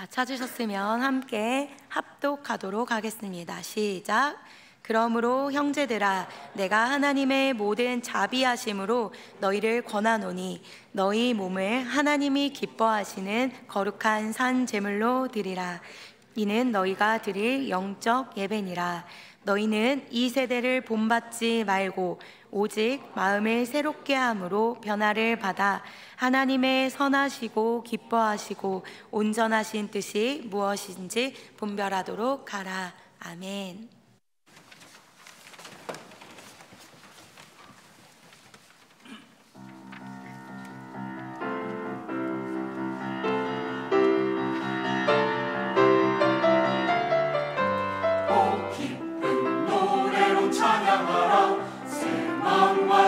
자, 찾으셨으면 함께 합독하도록 하겠습니다. 시작. 그러므로 형제들아, 내가 하나님의 모든 자비하심으로 너희를 권하노니 너희 몸을 하나님이 기뻐하시는 거룩한 산 제물로 드리라. 이는 너희가 드릴 영적 예배니라. 너희는 이 세대를 본받지 말고 오직 마음을 새롭게 함으로 변화를 받아 하나님의 선하시고 기뻐하시고 온전하신 뜻이 무엇인지 분별하도록 하라. 아멘.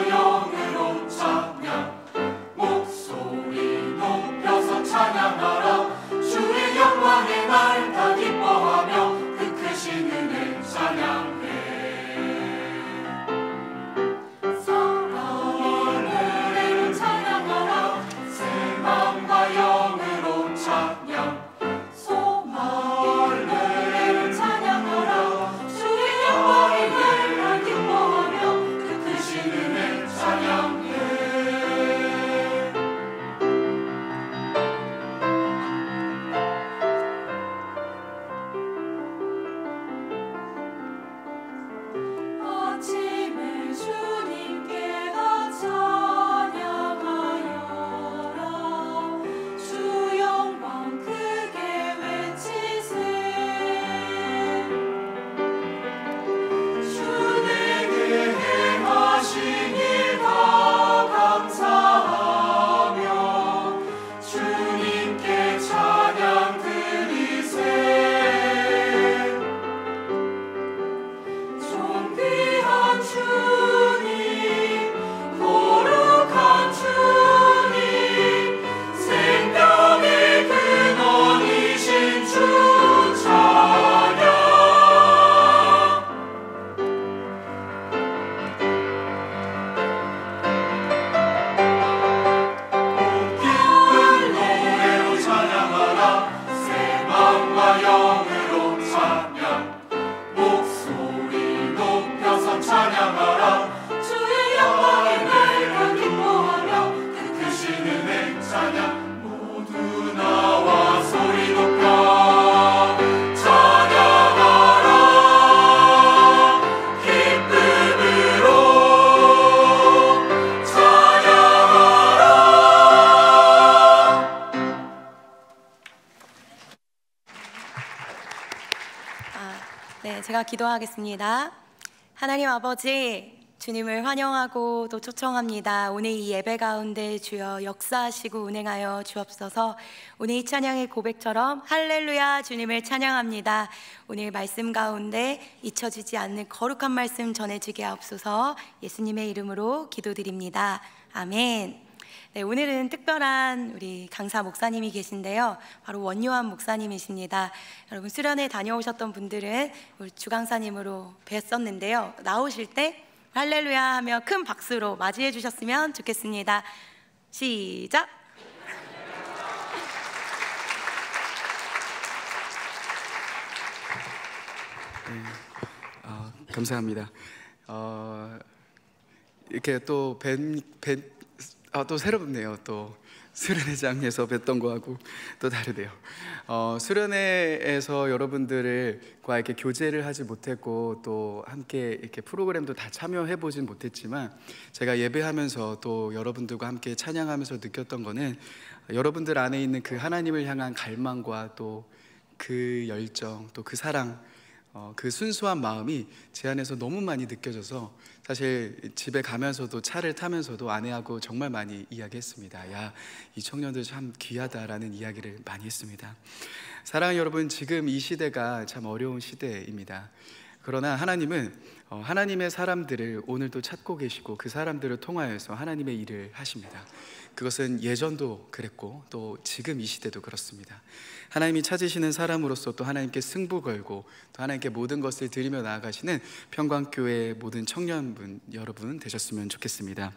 영으로 찬양, 목소리 높여서 찬양하라. 주의 영광의 날 다 기뻐하며 그 크신 은혜 찬양해. 하늘에는 찬양하라. 새 마음과 영으로 찬양, 하늘에는 찬양하라. 주의 영광의 날 다 기뻐하며 그 크신 은혜 찬양해. 아침에 주님께 다 찬양하여라. 주 영광 크게 외치세. 주 내게 행하신 일 다 감사하며 주님께 찬양 드리세. 존귀한 주님, 거룩한 주님, 생명의 근원이신 주 찬양. 기쁜 노래로 찬양하라. 새 마음과 영으로 찬양, 목소리 높여서 찬양하라. 주의 영광의 날 다 기뻐하며 그 크신 은혜 찬양. 모두 나와 소리 높여 찬양하라. 기쁨으로 찬양하라. 네, 제가 기도하겠습니다. 하나님 아버지, 주님을 환영하고 또 초청합니다. 오늘 이 예배 가운데 주여 역사하시고 운행하여 주옵소서. 오늘 이 찬양의 고백처럼 할렐루야 주님을 찬양합니다. 오늘 말씀 가운데 잊혀지지 않는 거룩한 말씀 전해지게 하옵소서. 예수님의 이름으로 기도드립니다. 아멘. 네, 오늘은 특별한 우리 강사 목사님이 계신데요, 바로 원요한 목사님이십니다. 여러분 수련회 다녀오셨던 분들은 우리 주강사님으로 뵀었는데요, 나오실 때 할렐루야 하며 큰 박수로 맞이해 주셨으면 좋겠습니다. 시작! 네, 감사합니다. 이렇게 또 또 새롭네요. 또 수련회장에서 뵀던 거하고 또 다르네요. 수련회에서 여러분들과 이렇게 교제를 하지 못했고 또 함께 이렇게 프로그램도 다 참여해 보진 못했지만, 제가 예배하면서 또 여러분들과 함께 찬양하면서 느꼈던 거는 여러분들 안에 있는 그 하나님을 향한 갈망과 또 그 열정, 또 그 사랑, 그 순수한 마음이 제 안에서 너무 많이 느껴져서 사실 집에 가면서도 차를 타면서도 아내하고 정말 많이 이야기했습니다. 야, 이 청년들 참 귀하다라는 이야기를 많이 했습니다. 사랑하는 여러분, 지금 이 시대가 참 어려운 시대입니다. 그러나 하나님은 하나님의 사람들을 오늘도 찾고 계시고 그 사람들을 통하여서 하나님의 일을 하십니다. 그것은 예전도 그랬고 또 지금 이 시대도 그렇습니다. 하나님이 찾으시는 사람으로서 또 하나님께 승부 걸고 또 하나님께 모든 것을 드리며 나아가시는 평강교회 모든 청년분 여러분 되셨으면 좋겠습니다.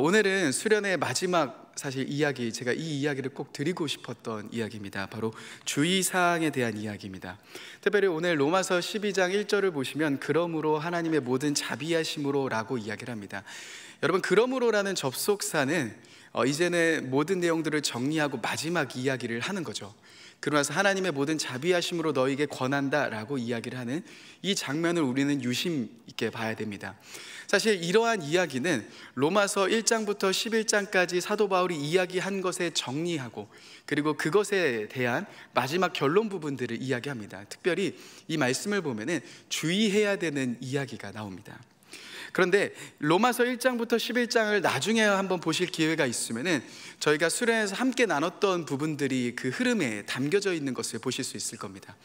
오늘은 수련의 마지막 사실 이야기, 제가 이 이야기를 꼭 드리고 싶었던 이야기입니다. 바로 주의사항에 대한 이야기입니다. 특별히 오늘 로마서 12장 1절을 보시면 그러므로 하나님의 모든 자비하심으로 라고 이야기를 합니다. 여러분, 그러므로라는 접속사는 이제는 모든 내용들을 정리하고 마지막 이야기를 하는 거죠. 그러면서 하나님의 모든 자비하심으로 너에게 권한다 라고 이야기를 하는 이 장면을 우리는 유심 있게 봐야 됩니다. 사실 이러한 이야기는 로마서 1장부터 11장까지 사도 바울이 이야기한 것에 정리하고 그리고 그것에 대한 마지막 결론 부분들을 이야기합니다. 특별히 이 말씀을 보면은 주의해야 되는 이야기가 나옵니다. 그런데 로마서 1장부터 11장을 나중에 한번 보실 기회가 있으면은 저희가 수련회에서 함께 나눴던 부분들이 그 흐름에 담겨져 있는 것을 보실 수 있을 겁니다.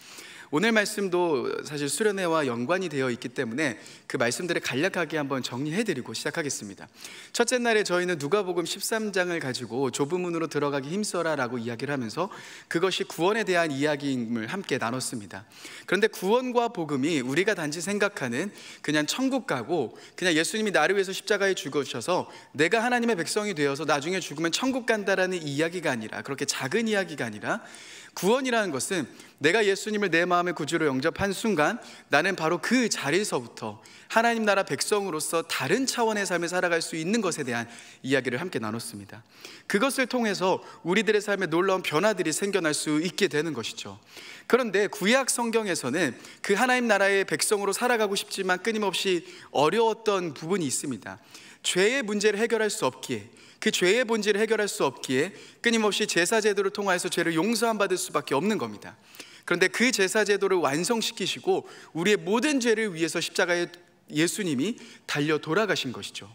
오늘 말씀도 사실 수련회와 연관이 되어 있기 때문에 그 말씀들을 간략하게 한번 정리해드리고 시작하겠습니다. 첫째 날에 저희는 누가복음 13장을 가지고 좁은 문으로 들어가기 힘써라 라고 이야기를 하면서 그것이 구원에 대한 이야기임을 함께 나눴습니다. 그런데 구원과 복음이 우리가 단지 생각하는 그냥 천국 가고 그냥 예수님이 나를 위해서 십자가에 죽으셔서 내가 하나님의 백성이 되어서 나중에 죽으면 천국 간다라는 이야기가 아니라, 그렇게 작은 이야기가 아니라, 구원이라는 것은 내가 예수님을 내 마음의 구주로 영접한 순간 나는 바로 그 자리에서부터 하나님 나라 백성으로서 다른 차원의 삶을 살아갈 수 있는 것에 대한 이야기를 함께 나눴습니다. 그것을 통해서 우리들의 삶에 놀라운 변화들이 생겨날 수 있게 되는 것이죠. 그런데 구약 성경에서는 그 하나님 나라의 백성으로 살아가고 싶지만 끊임없이 어려웠던 부분이 있습니다. 죄의 문제를 해결할 수 없기에, 그 죄의 본질을 해결할 수 없기에 끊임없이 제사 제도를 통하여서 죄를 용서함 받을 수밖에 없는 겁니다. 그런데 그 제사 제도를 완성시키시고 우리의 모든 죄를 위해서 십자가에 예수님이 달려 돌아가신 것이죠.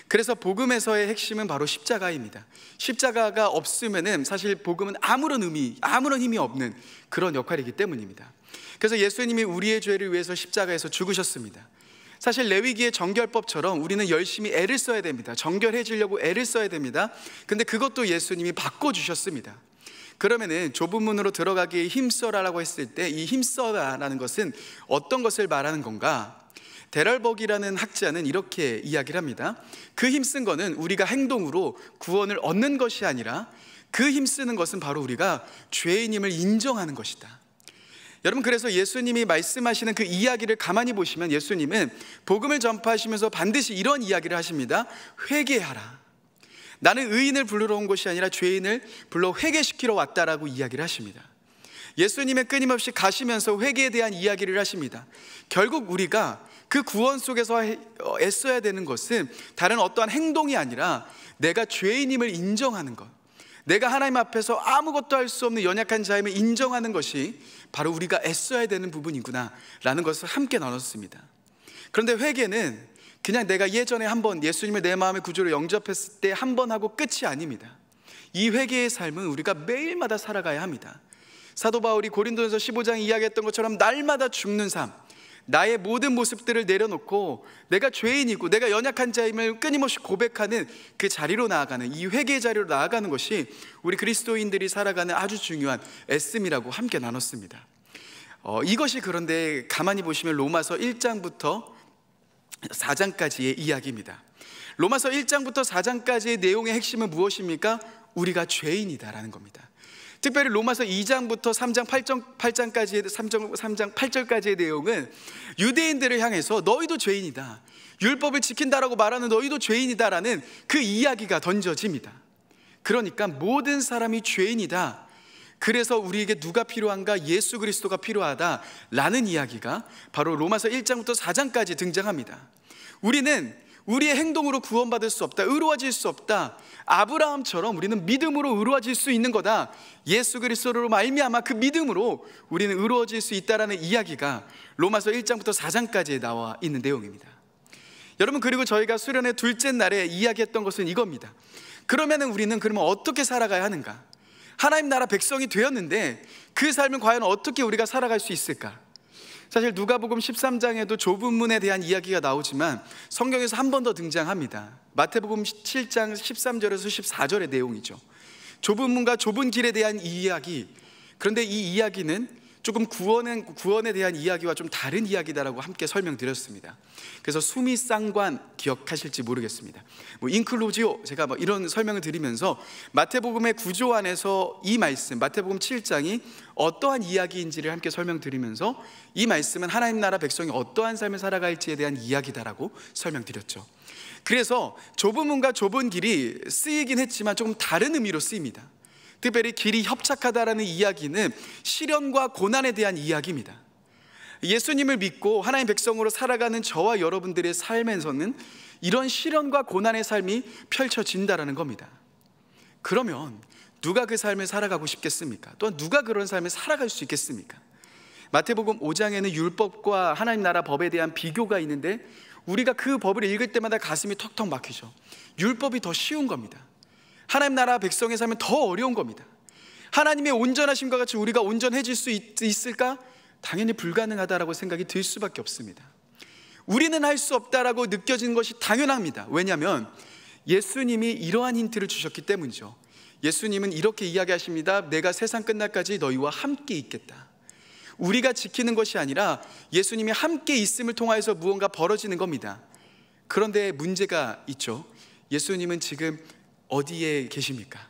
그래서 복음에서의 핵심은 바로 십자가입니다. 십자가가 없으면은 사실 복음은 아무런 힘이 없는 그런 역할이기 때문입니다. 그래서 예수님이 우리의 죄를 위해서 십자가에서 죽으셨습니다. 사실 레위기의 정결법처럼 우리는 열심히 애를 써야 됩니다. 정결해지려고 애를 써야 됩니다. 근데 그것도 예수님이 바꿔주셨습니다. 그러면은 좁은 문으로 들어가기에 힘써라라고 했을 때 이 힘써라라는 것은 어떤 것을 말하는 건가? 데럴벅이라는 학자는 이렇게 이야기를 합니다. 그 힘쓴 거는 우리가 행동으로 구원을 얻는 것이 아니라 그 힘쓰는 것은 바로 우리가 죄인임을 인정하는 것이다. 여러분, 그래서 예수님이 말씀하시는 그 이야기를 가만히 보시면 예수님은 복음을 전파하시면서 반드시 이런 이야기를 하십니다. 회개하라. 나는 의인을 부르러 온 것이 아니라 죄인을 불러 회개시키러 왔다라고 이야기를 하십니다. 예수님은 끊임없이 가시면서 회개에 대한 이야기를 하십니다. 결국 우리가 그 구원 속에서 애써야 되는 것은 다른 어떠한 행동이 아니라 내가 죄인임을 인정하는 것, 내가 하나님 앞에서 아무것도 할 수 없는 연약한 자임을 인정하는 것이 바로 우리가 애써야 되는 부분이구나 라는 것을 함께 나눴습니다. 그런데 회개는 그냥 내가 예전에 한번 예수님을 내 마음의 구주로 영접했을 때 한 번 하고 끝이 아닙니다. 이 회개의 삶은 우리가 매일마다 살아가야 합니다. 사도 바울이 고린도전서 15장에 이야기했던 것처럼 날마다 죽는 삶, 나의 모든 모습들을 내려놓고 내가 죄인이고 내가 연약한 자임을 끊임없이 고백하는 그 자리로 나아가는, 이 회개의 자리로 나아가는 것이 우리 그리스도인들이 살아가는 아주 중요한 애씀이라고 함께 나눴습니다. 이것이 그런데 가만히 보시면 로마서 1장부터 4장까지의 이야기입니다. 로마서 1장부터 4장까지의 내용의 핵심은 무엇입니까? 우리가 죄인이다라는 겁니다. 특별히 로마서 2장부터 3장 8절까지의 내용은 유대인들을 향해서 너희도 죄인이다, 율법을 지킨다라고 말하는 너희도 죄인이다라는 그 이야기가 던져집니다. 그러니까 모든 사람이 죄인이다, 그래서 우리에게 누가 필요한가? 예수 그리스도가 필요하다라는 이야기가 바로 로마서 1장부터 4장까지 등장합니다. 우리는 우리의 행동으로 구원받을 수 없다, 의로워질 수 없다, 아브라함처럼 우리는 믿음으로 의로워질 수 있는 거다, 예수 그리스도로 말미암아 그 믿음으로 우리는 의로워질 수 있다라는 이야기가 로마서 1장부터 4장까지에 나와 있는 내용입니다. 여러분, 그리고 저희가 수련회 둘째 날에 이야기했던 것은 이겁니다. 그러면은 우리는 그러면 어떻게 살아가야 하는가? 하나님 나라 백성이 되었는데 그 삶을 과연 어떻게 우리가 살아갈 수 있을까? 사실 누가복음 13장에도 좁은 문에 대한 이야기가 나오지만 성경에서 한 번 더 등장합니다. 마태복음 7장 13절에서 14절의 내용이죠. 좁은 문과 좁은 길에 대한 이야기. 그런데 이 이야기는 조금 구원에 대한 이야기와 좀 다른 이야기다라고 함께 설명드렸습니다. 그래서 수미상관 기억하실지 모르겠습니다. 인클루지오, 제가 이런 설명을 드리면서 마태복음의 구조 안에서 이 말씀, 마태복음 7장이 어떠한 이야기인지를 함께 설명드리면서 이 말씀은 하나님 나라 백성이 어떠한 삶을 살아갈지에 대한 이야기다라고 설명드렸죠. 그래서 좁은 문과 좁은 길이 쓰이긴 했지만 조금 다른 의미로 쓰입니다. 특별히 길이 협착하다라는 이야기는 시련과 고난에 대한 이야기입니다. 예수님을 믿고 하나님의 백성으로 살아가는 저와 여러분들의 삶에서는 이런 시련과 고난의 삶이 펼쳐진다라는 겁니다. 그러면 누가 그 삶을 살아가고 싶겠습니까? 또한 누가 그런 삶을 살아갈 수 있겠습니까? 마태복음 5장에는 율법과 하나님 나라 법에 대한 비교가 있는데 우리가 그 법을 읽을 때마다 가슴이 턱턱 막히죠. 율법이 더 쉬운 겁니다. 하나님 나라 백성의 삶은 더 어려운 겁니다. 하나님의 온전하심과 같이 우리가 온전해질 수 있을까? 당연히 불가능하다라고 생각이 들 수밖에 없습니다. 우리는 할 수 없다라고 느껴지는 것이 당연합니다. 왜냐하면 예수님이 이러한 힌트를 주셨기 때문이죠. 예수님은 이렇게 이야기하십니다. 내가 세상 끝날까지 너희와 함께 있겠다. 우리가 지키는 것이 아니라 예수님이 함께 있음을 통하여서 무언가 벌어지는 겁니다. 그런데 문제가 있죠. 예수님은 지금 어디에 계십니까?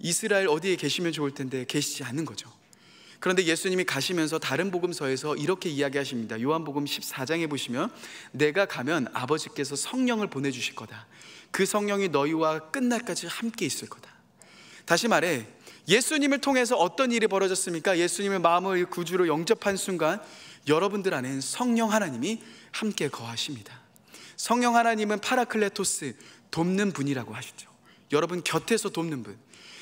이스라엘 어디에 계시면 좋을 텐데 계시지 않는 거죠. 그런데 예수님이 가시면서 다른 복음서에서 이렇게 이야기하십니다. 요한복음 14장에 보시면 내가 가면 아버지께서 성령을 보내주실 거다. 그 성령이 너희와 끝날까지 함께 있을 거다. 다시 말해 예수님을 통해서 어떤 일이 벌어졌습니까? 예수님의 마음을 구주로 영접한 순간 여러분들 안에는 성령 하나님이 함께 거하십니다. 성령 하나님은 파라클레토스, 돕는 분이라고 하시죠. 여러분 곁에서 돕는 분.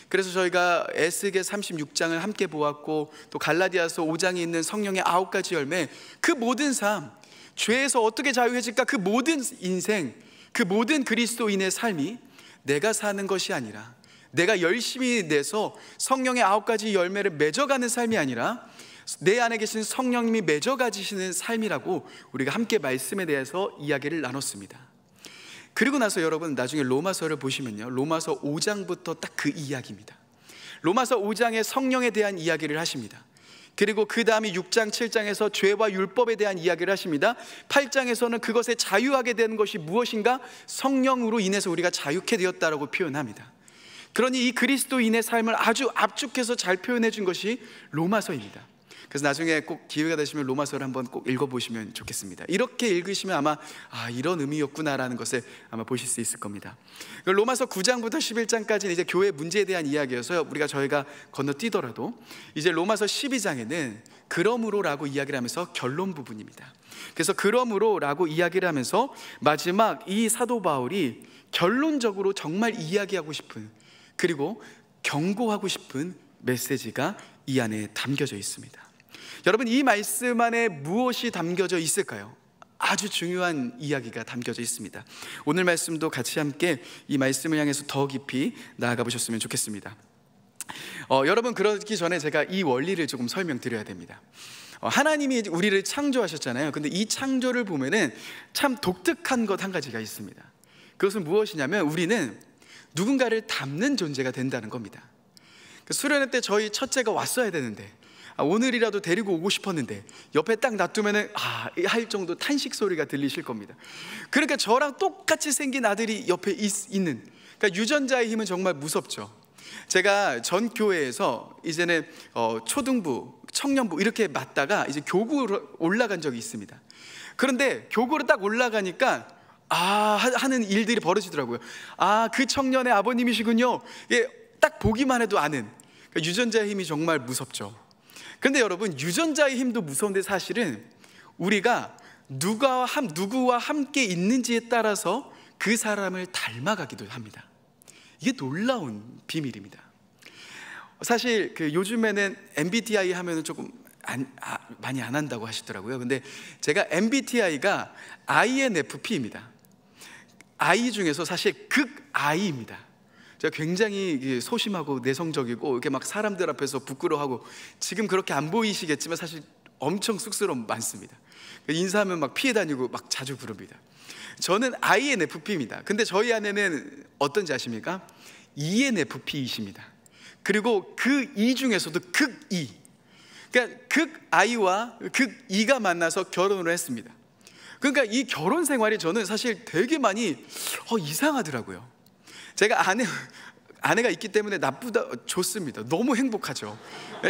그래서 저희가 에스겔 36장을 함께 보았고 또 갈라디아서 5장에 있는 성령의 9가지 열매, 그 모든 삶, 죄에서 어떻게 자유해질까, 그 모든 인생, 그 모든 그리스도인의 삶이 내가 사는 것이 아니라 내가 열심히 내서 성령의 9가지 열매를 맺어가는 삶이 아니라 내 안에 계신 성령님이 맺어가지시는 삶이라고 우리가 함께 말씀에 대해서 이야기를 나눴습니다. 그리고 나서 여러분 나중에 로마서를 보시면요, 로마서 5장부터 딱 그 이야기입니다. 로마서 5장에 성령에 대한 이야기를 하십니다. 그리고 그 다음에 6장 7장에서 죄와 율법에 대한 이야기를 하십니다. 8장에서는 그것에 자유하게 되는 것이 무엇인가? 성령으로 인해서 우리가 자유케 되었다라고 표현합니다. 그러니 이 그리스도인의 삶을 아주 압축해서 잘 표현해 준 것이 로마서입니다. 그래서 나중에 꼭 기회가 되시면 로마서를 한번 꼭 읽어보시면 좋겠습니다. 이렇게 읽으시면 아마 이런 의미였구나라는 것을 아마 보실 수 있을 겁니다. 로마서 9장부터 11장까지는 이제 교회 문제에 대한 이야기여서 저희가 건너뛰더라도 이제 로마서 12장에는 그러므로라고 이야기를 하면서 결론 부분입니다. 그래서 그러므로라고 이야기를 하면서 마지막 이 사도 바울이 결론적으로 정말 이야기하고 싶은, 그리고 경고하고 싶은 메시지가 이 안에 담겨져 있습니다. 여러분, 이 말씀 안에 무엇이 담겨져 있을까요? 아주 중요한 이야기가 담겨져 있습니다. 오늘 말씀도 같이 함께 이 말씀을 향해서 더 깊이 나아가 보셨으면 좋겠습니다. 여러분, 그러기 전에 제가 이 원리를 조금 설명드려야 됩니다. 하나님이 우리를 창조하셨잖아요. 근데 이 창조를 보면은 참 독특한 것 한 가지가 있습니다. 그것은 무엇이냐면 우리는 누군가를 닮는 존재가 된다는 겁니다. 수련회 때 저희 첫째가 왔어야 되는데 오늘이라도 데리고 오고 싶었는데 옆에 딱 놔두면 할 정도 탄식 소리가 들리실 겁니다. 그러니까 저랑 똑같이 생긴 아들이 옆에 있는, 그러니까 유전자의 힘은 정말 무섭죠. 제가 전 교회에서 이제는 초등부, 청년부 이렇게 맡다가 이제 교구로 올라간 적이 있습니다. 그런데 교구로 딱 올라가니까 하는 일들이 벌어지더라고요. 그 청년의 아버님이시군요. 예, 딱 보기만 해도 아는. 그러니까 유전자의 힘이 정말 무섭죠. 그런데 여러분, 유전자의 힘도 무서운데 사실은 우리가 누구와 함께 있는지에 따라서 그 사람을 닮아가기도 합니다. 이게 놀라운 비밀입니다. 사실 요즘에는 MBTI 하면은 조금 많이 안 한다고 하시더라고요. 근데 제가 MBTI가 INFP입니다. I 중에서 사실 극 I입니다. 제가 굉장히 소심하고 내성적이고 이렇게 막 사람들 앞에서 부끄러워하고, 지금 그렇게 안 보이시겠지만 사실 엄청 쑥스러움 많습니다. 인사하면 막 피해 다니고 막 자주 부릅니다. 저는 INFP입니다. 근데 저희 아내는 어떤지 아십니까? ENFP이십니다. 그리고 그 E 중에서도 극 E, 그러니까 극 I와 극 E가 만나서 결혼을 했습니다. 그러니까 이 결혼 생활이 저는 사실 되게 많이 이상하더라고요. 제가 아내가 있기 때문에 나쁘다, 좋습니다. 너무 행복하죠.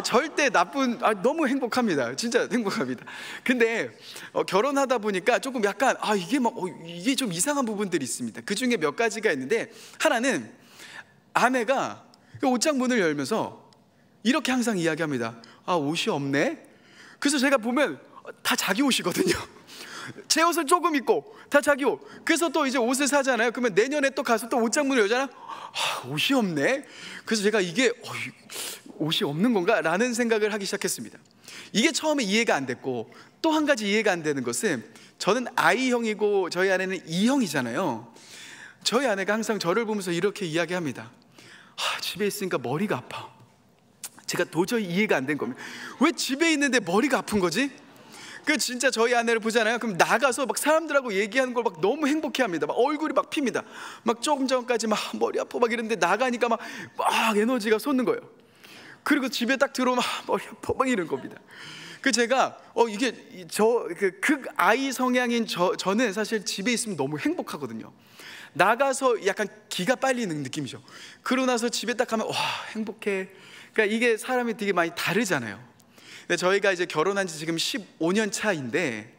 절대 너무 행복합니다. 진짜 행복합니다. 근데 결혼하다 보니까 조금 약간 이게 좀 이상한 부분들이 있습니다. 그 중에 몇 가지가 있는데, 하나는 아내가 옷장 문을 열면서 이렇게 항상 이야기합니다. 옷이 없네. 그래서 제가 보면 다 자기 옷이거든요. 제 옷을 조금 입고 다 자기 옷. 그래서 또 이제 옷을 사잖아요. 그러면 내년에 또 가서 또 옷장 문을 열잖아. 옷이 없네. 그래서 제가 이게 옷이 없는 건가? 라는 생각을 하기 시작했습니다. 이게 처음에 이해가 안 됐고, 또 한 가지 이해가 안 되는 것은, 저는 I형이고 저희 아내는 E형이잖아요. 저희 아내가 항상 저를 보면서 이렇게 이야기합니다. 집에 있으니까 머리가 아파. 제가 도저히 이해가 안 된 겁니다. 왜 집에 있는데 머리가 아픈 거지? 진짜 저희 아내를 보잖아요. 그럼 나가서 막 사람들하고 얘기하는 걸 막 너무 행복해합니다. 막 얼굴이 막 핍니다. 막 조금 전까지 막 머리 아파 막 이랬는데, 나가니까 막 에너지가 솟는 거예요. 그리고 집에 딱 들어오면 머리 아파 막 이런 겁니다. 제가 이게 극 I 성향인 저는 사실 집에 있으면 너무 행복하거든요. 나가서 약간 기가 빨리는 느낌이죠. 그러고 나서 집에 딱 가면 행복해. 그러니까 이게 사람이 되게 많이 다르잖아요. 저희가 이제 결혼한 지 지금 15년 차인데,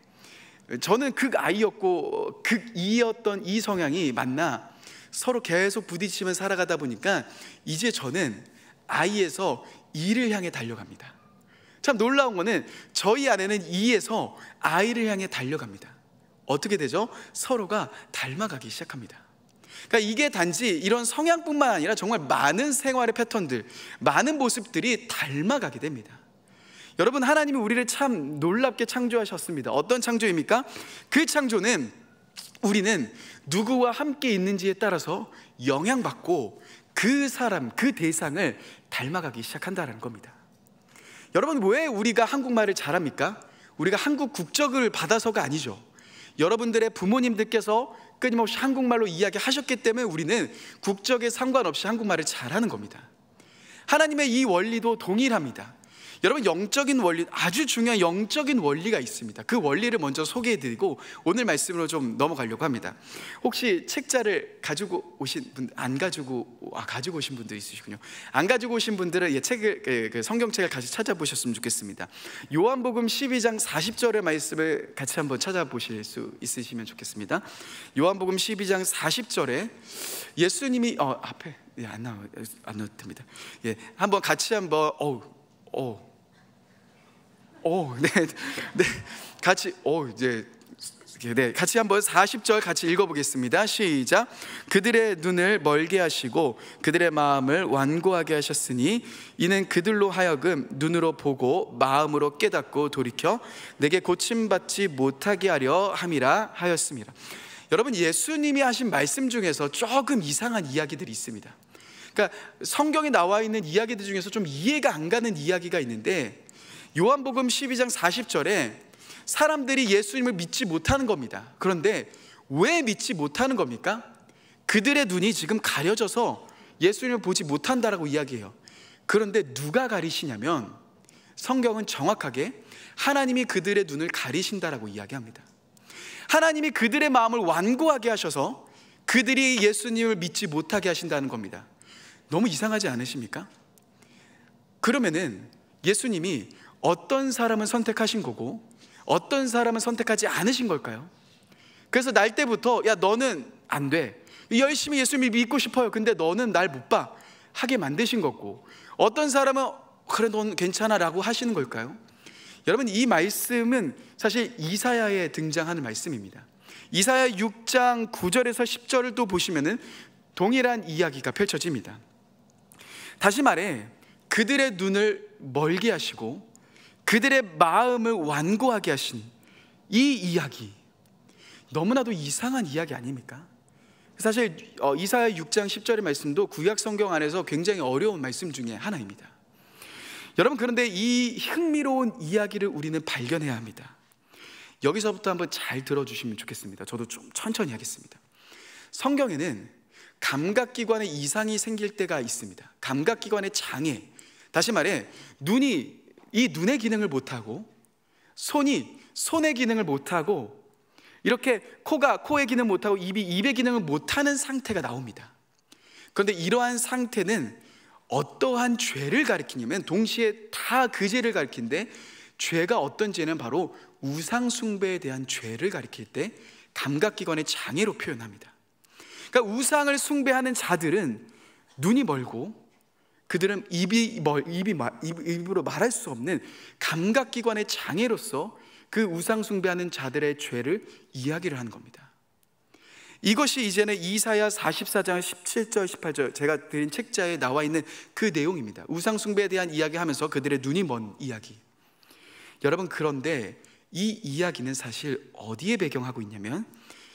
저는 극 I였고 극 E였던 이 성향이 만나 서로 계속 부딪히면서 살아가다 보니까 이제 저는 I에서 E를 향해 달려갑니다. 참 놀라운 거는 저희 아내는 E에서 I를 향해 달려갑니다. 어떻게 되죠? 서로가 닮아가기 시작합니다. 그러니까 이게 단지 이런 성향뿐만 아니라 정말 많은 생활의 패턴들, 많은 모습들이 닮아가게 됩니다. 여러분, 하나님이 우리를 참 놀랍게 창조하셨습니다. 어떤 창조입니까? 그 창조는 우리는 누구와 함께 있는지에 따라서 영향받고 그 사람, 그 대상을 닮아가기 시작한다는 겁니다. 여러분, 왜 우리가 한국말을 잘합니까? 우리가 한국 국적을 받아서가 아니죠. 여러분들의 부모님들께서 끊임없이 한국말로 이야기하셨기 때문에 우리는 국적에 상관없이 한국말을 잘하는 겁니다. 하나님의 이 원리도 동일합니다. 여러분, 영적인 원리, 아주 중요한 영적인 원리가 있습니다. 그 원리를 먼저 소개해드리고 오늘 말씀으로 좀 넘어가려고 합니다. 혹시 책자를 가지고 오신 분, 가지고 오신 분들 있으시군요. 안 가지고 오신 분들은 책을, 성경책을 같이 찾아보셨으면 좋겠습니다. 요한복음 12장 40절의 말씀을 같이 한번 찾아보실 수 있으시면 좋겠습니다. 요한복음 12장 40절에 예수님이 앞에 안 나올 텐니다. 한번 같이 한번 같이 한번 40절 같이 읽어보겠습니다. 시작. 그들의 눈을 멀게 하시고 그들의 마음을 완고하게 하셨으니 이는 그들로 하여금 눈으로 보고 마음으로 깨닫고 돌이켜 내게 고침받지 못하게 하려 함이라 하였습니다. 여러분, 예수님이 하신 말씀 중에서 조금 이상한 이야기들이 있습니다. 그러니까 성경에 나와 있는 이야기들 중에서 좀 이해가 안 가는 이야기가 있는데, 요한복음 12장 40절에 사람들이 예수님을 믿지 못하는 겁니다. 그런데 왜 믿지 못하는 겁니까? 그들의 눈이 지금 가려져서 예수님을 보지 못한다라고 이야기해요. 그런데 누가 가리시냐면, 성경은 정확하게 하나님이 그들의 눈을 가리신다라고 이야기합니다. 하나님이 그들의 마음을 완고하게 하셔서 그들이 예수님을 믿지 못하게 하신다는 겁니다. 너무 이상하지 않으십니까? 그러면은 예수님이 어떤 사람은 선택하신 거고 어떤 사람은 선택하지 않으신 걸까요? 그래서 날 때부터 너는 안 돼, 열심히 예수님을 믿고 싶어요, 근데 너는 날 못 봐 하게 만드신 거고, 어떤 사람은 그래 넌 괜찮아 라고 하시는 걸까요? 여러분, 이 말씀은 사실 이사야에 등장하는 말씀입니다. 이사야 6장 9절에서 10절을 또 보시면은 동일한 이야기가 펼쳐집니다. 다시 말해, 그들의 눈을 멀게 하시고 그들의 마음을 완고하게 하신 이 이야기, 너무나도 이상한 이야기 아닙니까? 사실 이사야 6장 10절의 말씀도 구약 성경 안에서 굉장히 어려운 말씀 중에 하나입니다. 여러분, 그런데 이 흥미로운 이야기를 우리는 발견해야 합니다. 여기서부터 한번 잘 들어주시면 좋겠습니다. 저도 좀 천천히 하겠습니다. 성경에는 감각기관에 이상이 생길 때가 있습니다. 감각기관의 장애, 다시 말해 눈이 이 눈의 기능을 못하고, 손이 손의 기능을 못하고, 이렇게 코가 코의 기능을 못하고, 입이 입의 기능을 못하는 상태가 나옵니다. 그런데 이러한 상태는 어떠한 죄를 가리키냐면 동시에 다 그 죄를 가리키는데, 죄가 어떤 죄는 바로 우상 숭배에 대한 죄를 가리킬 때 감각기관의 장애로 표현합니다. 그러니까 우상을 숭배하는 자들은 눈이 멀고, 그들은 입으로 말할 수 없는 감각기관의 장애로서 그 우상 숭배하는 자들의 죄를 이야기를 하는 겁니다. 이것이 이제는 이사야 44장 17절 18절 제가 드린 책자에 나와 있는 그 내용입니다. 우상 숭배에 대한 이야기하면서 그들의 눈이 먼 이야기. 여러분, 그런데 이 이야기는 사실 어디에 배경하고 있냐면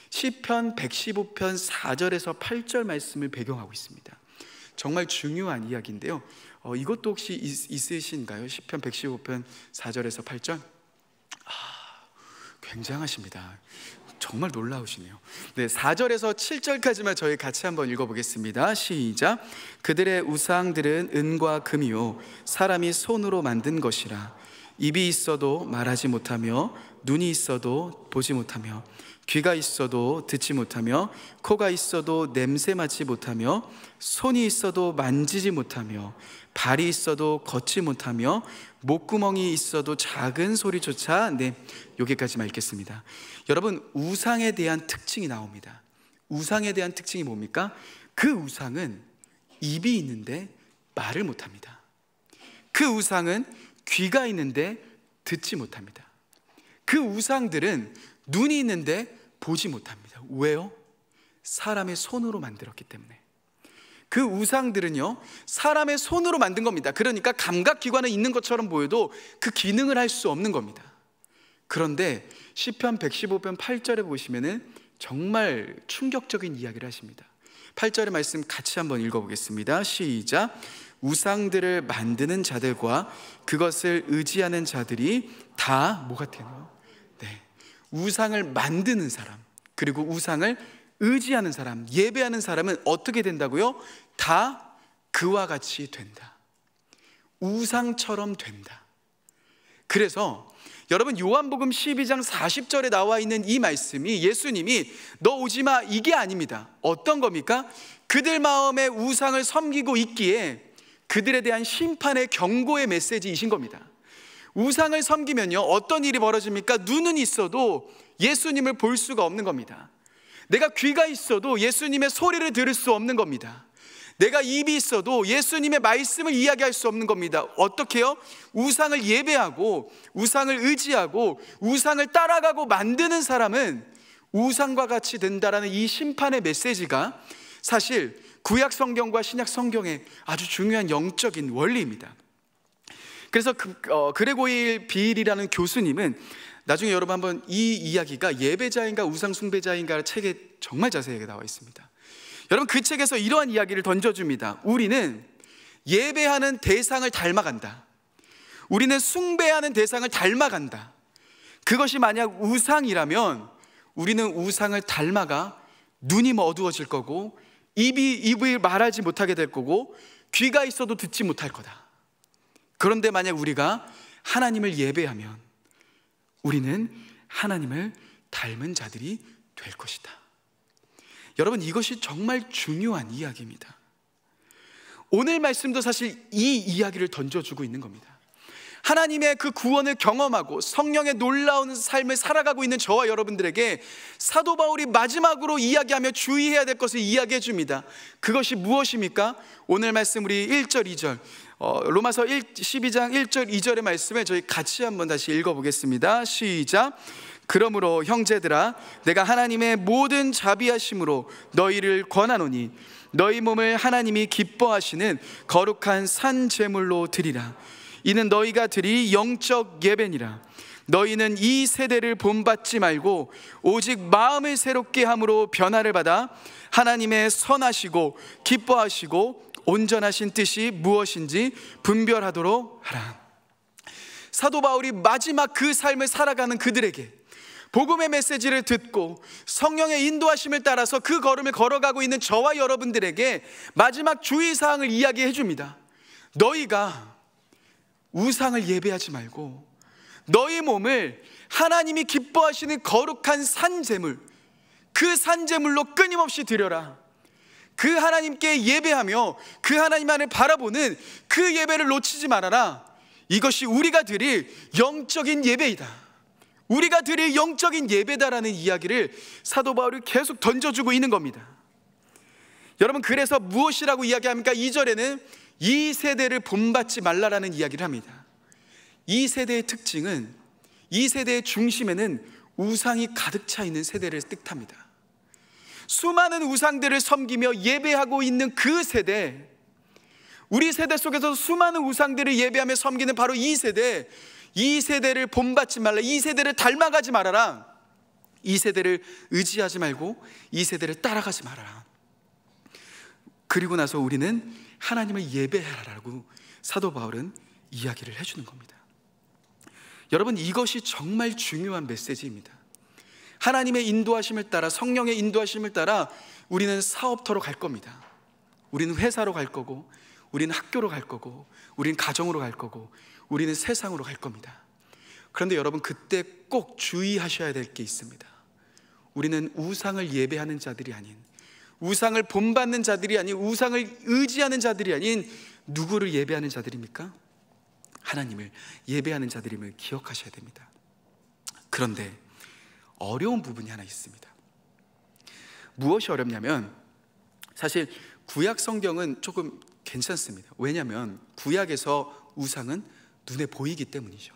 시편 115편 4절에서 8절 말씀을 배경하고 있습니다. 정말 중요한 이야기인데요. 이것도 혹시 있으신가요? 시편 115편 4절에서 8절? 굉장하십니다. 정말 놀라우시네요. 네, 4절에서 7절까지만 저희 같이 한번 읽어보겠습니다. 시작. 그들의 우상들은 은과 금이요 사람이 손으로 만든 것이라. 입이 있어도 말하지 못하며, 눈이 있어도 보지 못하며, 귀가 있어도 듣지 못하며, 코가 있어도 냄새 맡지 못하며, 손이 있어도 만지지 못하며, 발이 있어도 걷지 못하며, 목구멍이 있어도 작은 소리조차. 네, 여기까지만 읽겠습니다. 여러분, 우상에 대한 특징이 나옵니다. 우상에 대한 특징이 뭡니까? 그 우상은 입이 있는데 말을 못합니다. 그 우상은 귀가 있는데 듣지 못합니다. 그 우상들은 눈이 있는데 보지 못합니다. 왜요? 사람의 손으로 만들었기 때문에. 그 우상들은요, 사람의 손으로 만든 겁니다. 그러니까 감각기관은 있는 것처럼 보여도 그 기능을 할 수 없는 겁니다. 그런데 시편 115편 8절에 보시면은 정말 충격적인 이야기를 하십니다. 8절의 말씀 같이 한번 읽어보겠습니다. 시작. 우상들을 만드는 자들과 그것을 의지하는 자들이 다 뭐 같아요? 네, 우상을 만드는 사람, 그리고 우상을 의지하는 사람, 예배하는 사람은 어떻게 된다고요? 다 그와 같이 된다. 우상처럼 된다. 그래서 여러분, 요한복음 12장 40절에 나와 있는 이 말씀이 예수님이 너 오지마 이게 아닙니다. 어떤 겁니까? 그들 마음에 우상을 섬기고 있기에 그들에 대한 심판의 경고의 메시지이신 겁니다. 우상을 섬기면요, 어떤 일이 벌어집니까? 눈은 있어도 예수님을 볼 수가 없는 겁니다. 내가 귀가 있어도 예수님의 소리를 들을 수 없는 겁니다. 내가 입이 있어도 예수님의 말씀을 이야기할 수 없는 겁니다. 어떻게 해요? 우상을 예배하고 우상을 의지하고 우상을 따라가고 만드는 사람은 우상과 같이 된다라는 이 심판의 메시지가 사실 구약 성경과 신약 성경의 아주 중요한 영적인 원리입니다. 그래서 그레고일 빌이라는 교수님은 나중에 여러분 한번 이 이야기가 예배자인가 우상 숭배자인가 책에 정말 자세하게 나와 있습니다. 여러분, 그 책에서 이러한 이야기를 던져줍니다. 우리는 예배하는 대상을 닮아간다. 우리는 숭배하는 대상을 닮아간다. 그것이 만약 우상이라면 우리는 우상을 닮아가 눈이 어두워질 거고, 입이 말하지 못하게 될 거고, 귀가 있어도 듣지 못할 거다. 그런데 만약 우리가 하나님을 예배하면 우리는 하나님을 닮은 자들이 될 것이다. 여러분, 이것이 정말 중요한 이야기입니다. 오늘 말씀도 사실 이 이야기를 던져주고 있는 겁니다. 하나님의 그 구원을 경험하고 성령의 놀라운 삶을 살아가고 있는 저와 여러분들에게 사도 바울이 마지막으로 이야기하며 주의해야 될 것을 이야기해 줍니다. 그것이 무엇입니까? 오늘 말씀 우리 1절 2절 로마서 12장 1절 2절의 말씀을 저희 같이 한번 다시 읽어보겠습니다. 시작. 그러므로 형제들아, 내가 하나님의 모든 자비하심으로 너희를 권하노니 너희 몸을 하나님이 기뻐하시는 거룩한 산 제물로 드리라. 이는 너희가 드릴 영적 예배니라. 너희는 이 세대를 본받지 말고 오직 마음을 새롭게 함으로 변화를 받아 하나님의 선하시고 기뻐하시고 온전하신 뜻이 무엇인지 분별하도록 하라. 사도 바울이 마지막 그 삶을 살아가는 그들에게 복음의 메시지를 듣고 성령의 인도하심을 따라서 그 걸음을 걸어가고 있는 저와 여러분들에게 마지막 주의사항을 이야기해 줍니다. 너희가 우상을 예배하지 말고 너희 몸을 하나님이 기뻐하시는 거룩한 산제물, 그 산제물로 끊임없이 드려라. 그 하나님께 예배하며 그 하나님만을 바라보는 그 예배를 놓치지 말아라. 이것이 우리가 드릴 영적인 예배이다. 우리가 드릴 영적인 예배다라는 이야기를 사도 바울이 계속 던져주고 있는 겁니다. 여러분, 그래서 무엇이라고 이야기합니까? 2절에는 이 세대를 본받지 말라라는 이야기를 합니다. 이 세대의 특징은, 이 세대의 중심에는 우상이 가득 차 있는 세대를 뜻합니다. 수많은 우상들을 섬기며 예배하고 있는 그 세대, 우리 세대 속에서 수많은 우상들을 예배하며 섬기는 바로 이 세대, 이 세대를 본받지 말라. 이 세대를 닮아가지 말아라. 이 세대를 의지하지 말고 이 세대를 따라가지 말아라. 그리고 나서 우리는 하나님을 예배하라라고 사도 바울은 이야기를 해주는 겁니다. 여러분, 이것이 정말 중요한 메시지입니다. 하나님의 인도하심을 따라, 성령의 인도하심을 따라 우리는 사업터로 갈 겁니다. 우리는 회사로 갈 거고, 우리는 학교로 갈 거고, 우리는 가정으로 갈 거고, 우리는 세상으로 갈 겁니다. 그런데 여러분, 그때 꼭 주의하셔야 될 게 있습니다. 우리는 우상을 예배하는 자들이 아닌, 우상을 본받는 자들이 아닌, 우상을 의지하는 자들이 아닌 누구를 예배하는 자들입니까? 하나님을 예배하는 자들임을 기억하셔야 됩니다. 그런데 어려운 부분이 하나 있습니다. 무엇이 어렵냐면, 사실 구약 성경은 조금 괜찮습니다. 왜냐하면 구약에서 우상은 눈에 보이기 때문이죠.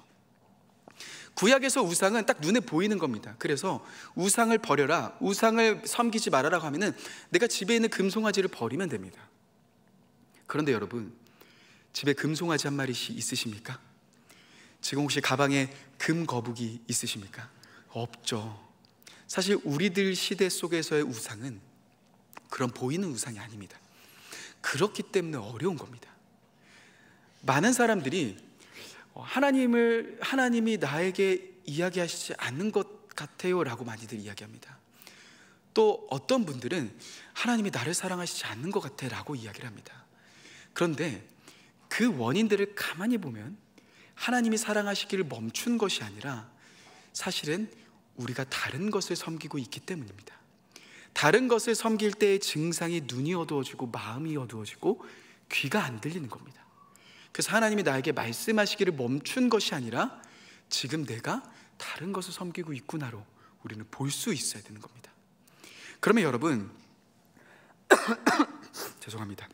구약에서 우상은 딱 눈에 보이는 겁니다. 그래서 우상을 버려라, 우상을 섬기지 말아라고 하면은 내가 집에 있는 금송아지를 버리면 됩니다. 그런데 여러분, 집에 금송아지 한 마리씩 있으십니까? 지금 혹시 가방에 금거북이 있으십니까? 없죠. 사실 우리들 시대 속에서의 우상은 그런 보이는 우상이 아닙니다. 그렇기 때문에 어려운 겁니다. 많은 사람들이 하나님이 나에게 이야기하시지 않는 것 같아요 라고 많이들 이야기합니다. 또 어떤 분들은 하나님이 나를 사랑하시지 않는 것 같아 라고 이야기를 합니다. 그런데 그 원인들을 가만히 보면 하나님이 사랑하시기를 멈춘 것이 아니라 사실은 우리가 다른 것을 섬기고 있기 때문입니다. 다른 것을 섬길 때의 증상이 눈이 어두워지고 마음이 어두워지고 귀가 안 들리는 겁니다. 그래서 하나님이 나에게 말씀하시기를 멈춘 것이 아니라 지금 내가 다른 것을 섬기고 있구나로 우리는 볼 수 있어야 되는 겁니다. 그러면 여러분 죄송합니다.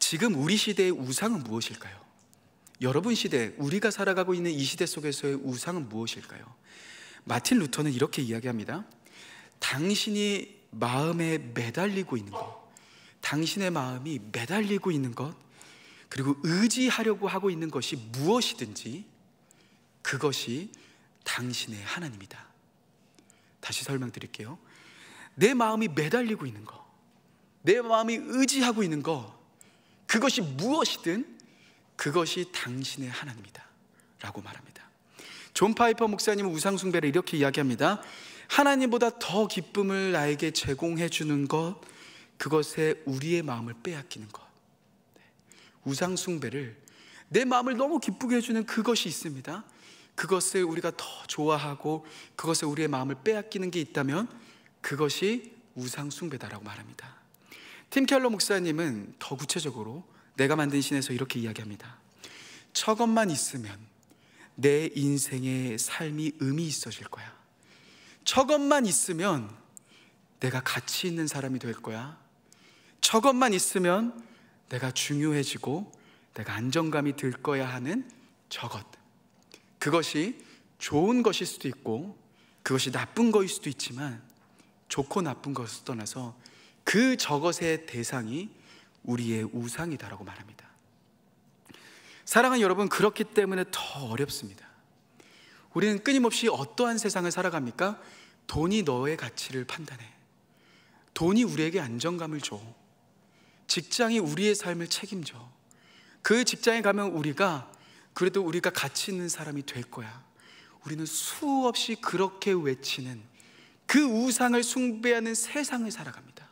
지금 우리 시대의 우상은 무엇일까요? 여러분 시대, 우리가 살아가고 있는 이 시대 속에서의 우상은 무엇일까요? 마틴 루터는 이렇게 이야기합니다. 당신이 마음에 매달리고 있는 것, 당신의 마음이 매달리고 있는 것, 그리고 의지하려고 하고 있는 것이 무엇이든지 그것이 당신의 하나님이다. 다시 설명드릴게요. 내 마음이 매달리고 있는 것, 내 마음이 의지하고 있는 것, 그것이 무엇이든 그것이 당신의 하나님이다 라고 말합니다. 존 파이퍼 목사님은 우상 숭배를 이렇게 이야기합니다. 하나님보다 더 기쁨을 나에게 제공해 주는 것, 그것에 우리의 마음을 빼앗기는 것. 우상 숭배를, 내 마음을 너무 기쁘게 해주는 그것이 있습니다. 그것을 우리가 더 좋아하고 그것에 우리의 마음을 빼앗기는 게 있다면 그것이 우상 숭배다라고 말합니다. 팀 켈러 목사님은 더 구체적으로 내가 만든 신에서 이렇게 이야기합니다. 저것만 있으면 내 인생의 삶이 의미 있어질 거야. 저것만 있으면 내가 가치 있는 사람이 될 거야. 저것만 있으면 내가 중요해지고 내가 안정감이 들 거야 하는 저것, 그것이 좋은 것일 수도 있고 그것이 나쁜 것일 수도 있지만 좋고 나쁜 것을 떠나서 그 저것의 대상이 우리의 우상이다라고 말합니다. 사랑하는 여러분, 그렇기 때문에 더 어렵습니다. 우리는 끊임없이 어떠한 세상을 살아갑니까? 돈이 너의 가치를 판단해. 돈이 우리에게 안정감을 줘. 직장이 우리의 삶을 책임져. 그 직장에 가면 우리가 가치 있는 사람이 될 거야. 우리는 수없이 그렇게 외치는 그 우상을 숭배하는 세상을 살아갑니다.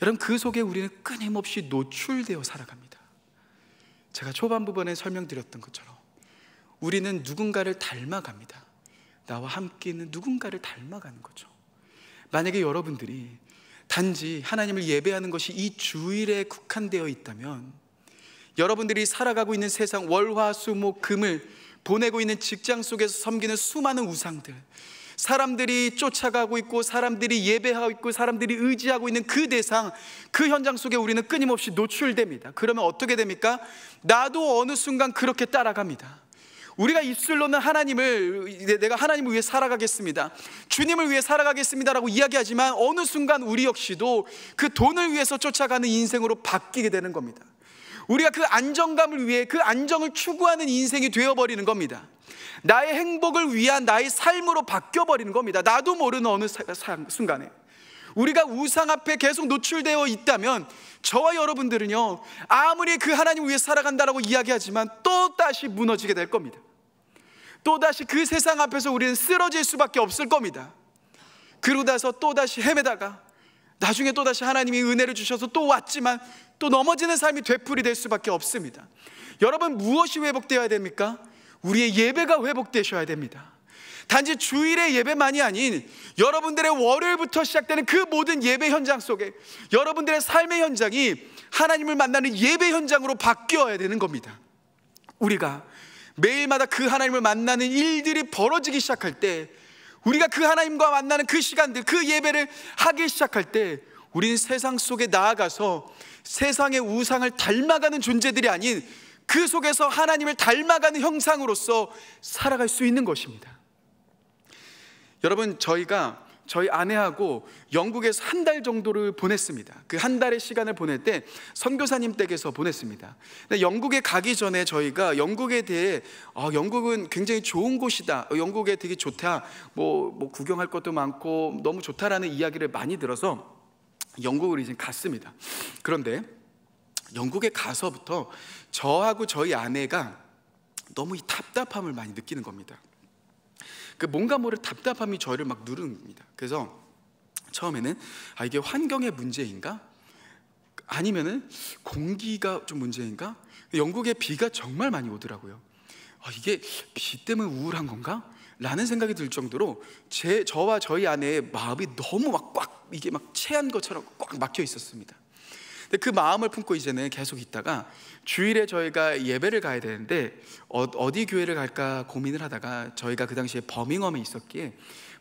여러분, 그 속에 우리는 끊임없이 노출되어 살아갑니다. 제가 초반 부분에 설명드렸던 것처럼 우리는 누군가를 닮아갑니다. 나와 함께 있는 누군가를 닮아가는 거죠. 만약에 여러분들이 단지 하나님을 예배하는 것이 이 주일에 국한되어 있다면, 여러분들이 살아가고 있는 세상 월화수목금을 보내고 있는 직장 속에서 섬기는 수많은 우상들, 사람들이 쫓아가고 있고 사람들이 예배하고 있고 사람들이 의지하고 있는 그 대상, 그 현장 속에 우리는 끊임없이 노출됩니다. 그러면 어떻게 됩니까? 나도 어느 순간 그렇게 따라갑니다. 우리가 입술로는 내가 하나님을 위해 살아가겠습니다, 주님을 위해 살아가겠습니다라고 이야기하지만 어느 순간 우리 역시도 그 돈을 위해서 쫓아가는 인생으로 바뀌게 되는 겁니다. 우리가 그 안정감을 위해 그 안정을 추구하는 인생이 되어버리는 겁니다. 나의 행복을 위한 나의 삶으로 바뀌어버리는 겁니다. 나도 모르는 어느 순간에 우리가 우상 앞에 계속 노출되어 있다면 저와 여러분들은요, 아무리 그 하나님을 위해 살아간다라고 이야기하지만 또다시 무너지게 될 겁니다. 또다시 그 세상 앞에서 우리는 쓰러질 수밖에 없을 겁니다. 그러고 나서 또다시 헤매다가 나중에 또다시 하나님이 은혜를 주셔서 또 왔지만 또 넘어지는 삶이 되풀이될 수밖에 없습니다. 여러분, 무엇이 회복되어야 됩니까? 우리의 예배가 회복되셔야 됩니다. 단지 주일의 예배만이 아닌 여러분들의 월요일부터 시작되는 그 모든 예배 현장 속에 여러분들의 삶의 현장이 하나님을 만나는 예배 현장으로 바뀌어야 되는 겁니다. 우리가 매일마다 그 하나님을 만나는 일들이 벌어지기 시작할 때, 우리가 그 하나님과 만나는 그 시간들, 그 예배를 하기 시작할 때 우리는 세상 속에 나아가서 세상의 우상을 닮아가는 존재들이 아닌 그 속에서 하나님을 닮아가는 형상으로서 살아갈 수 있는 것입니다. 여러분, 저희 아내하고 영국에서 한 달 정도를 보냈습니다. 그 한 달의 시간을 보낼 때 선교사님 댁에서 보냈습니다. 근데 영국에 가기 전에 저희가 영국에 대해 영국은 굉장히 좋은 곳이다, 영국에 되게 좋다, 뭐 구경할 것도 많고 너무 좋다라는 이야기를 많이 들어서 영국을 이제 갔습니다. 그런데 영국에 가서부터 저하고 저희 아내가 너무 이 답답함을 많이 느끼는 겁니다. 그 뭔가 모를 답답함이 저를 막 누르는 겁니다. 그래서 처음에는 이게 환경의 문제인가? 아니면은 공기가 좀 문제인가? 영국에 비가 정말 많이 오더라고요. 이게 비 때문에 우울한 건가? 라는 생각이 들 정도로 저와 저희 아내의 마음이 너무 이게 체한 것처럼 꽉 막혀 있었습니다. 근데 그 마음을 품고 이제는 계속 있다가 주일에 저희가 예배를 가야 되는데 어디 교회를 갈까 고민을 하다가 저희가 그 당시에 버밍엄에 있었기에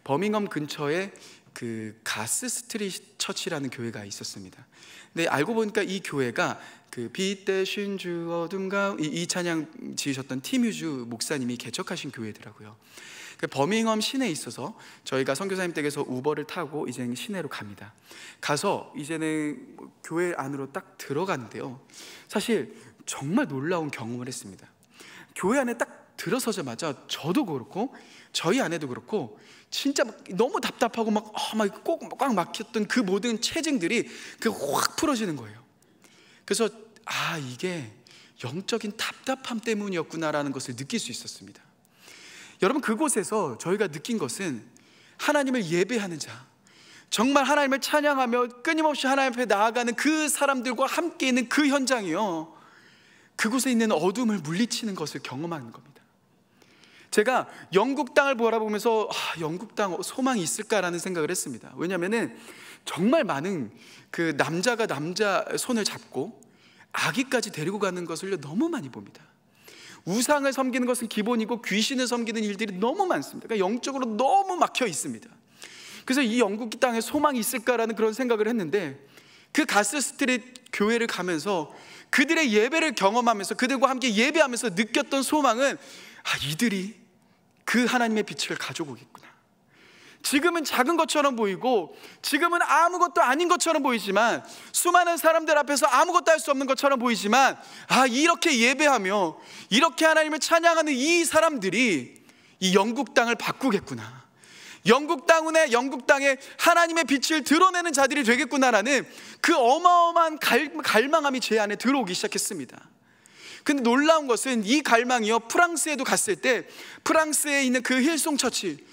버밍엄 근처에 그 가스 스트리트 처치라는 교회가 있었습니다. 근데 알고 보니까 이 교회가 그 빛 대신 주 어둠 가운데 이 찬양 지으셨던 팀 휴즈 목사님이 개척하신 교회더라고요. 버밍엄 시내에 있어서 저희가 선교사님 댁에서 우버를 타고 이제 시내로 갑니다. 가서 이제는 교회 안으로 딱 들어갔는데요, 사실 정말 놀라운 경험을 했습니다. 교회 안에 딱 들어서자마자 저도 그렇고 저희 아내도 그렇고 진짜 너무 답답하고 꽉 막혔던 그 모든 체증들이 확 풀어지는 거예요. 그래서 이게 영적인 답답함 때문이었구나라는 것을 느낄 수 있었습니다. 여러분, 그곳에서 저희가 느낀 것은 하나님을 예배하는 자, 정말 하나님을 찬양하며 끊임없이 하나님 앞에 나아가는 그 사람들과 함께 있는 그 현장이요, 그곳에 있는 어둠을 물리치는 것을 경험하는 겁니다. 제가 영국 땅을 바라보면서 영국 땅 소망이 있을까라는 생각을 했습니다. 왜냐하면 정말 많은 그 남자가 남자 손을 잡고 아기까지 데리고 가는 것을 너무 많이 봅니다. 우상을 섬기는 것은 기본이고 귀신을 섬기는 일들이 너무 많습니다. 그러니까 영적으로 너무 막혀 있습니다. 그래서 이 영국 땅에 소망이 있을까라는 그런 생각을 했는데, 그 가스 스트리트 교회를 가면서 그들의 예배를 경험하면서 그들과 함께 예배하면서 느꼈던 소망은 이들이 그 하나님의 빛을 가져오겠구나. 지금은 작은 것처럼 보이고 지금은 아무것도 아닌 것처럼 보이지만, 수많은 사람들 앞에서 아무것도 할 수 없는 것처럼 보이지만, 이렇게 예배하며 이렇게 하나님을 찬양하는 이 사람들이 이 영국 땅을 바꾸겠구나, 영국 땅에 하나님의 빛을 드러내는 자들이 되겠구나라는 그 어마어마한 갈망함이 제 안에 들어오기 시작했습니다. 근데 놀라운 것은 이 갈망이요, 프랑스에도 갔을 때 프랑스에 있는 그 힐송 처치,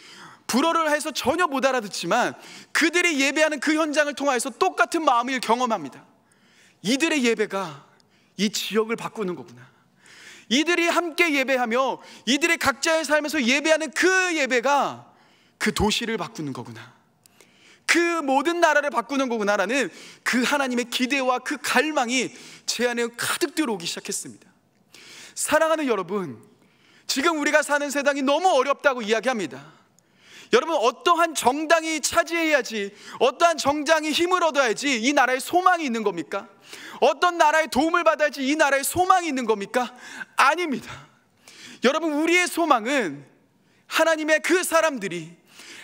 불어를 해서 전혀 못 알아듣지만 그들이 예배하는 그 현장을 통하여서 똑같은 마음을 경험합니다. 이들의 예배가 이 지역을 바꾸는 거구나. 이들이 함께 예배하며 이들의 각자의 삶에서 예배하는 그 예배가 그 도시를 바꾸는 거구나, 그 모든 나라를 바꾸는 거구나라는 그 하나님의 기대와 그 갈망이 제 안에 가득 들어오기 시작했습니다. 사랑하는 여러분, 지금 우리가 사는 세상이 너무 어렵다고 이야기합니다. 여러분, 어떠한 정당이 차지해야지, 어떠한 정당이 힘을 얻어야지 이 나라에 소망이 있는 겁니까? 어떤 나라의 도움을 받아야지 이 나라에 소망이 있는 겁니까? 아닙니다. 여러분, 우리의 소망은 하나님의 그 사람들이,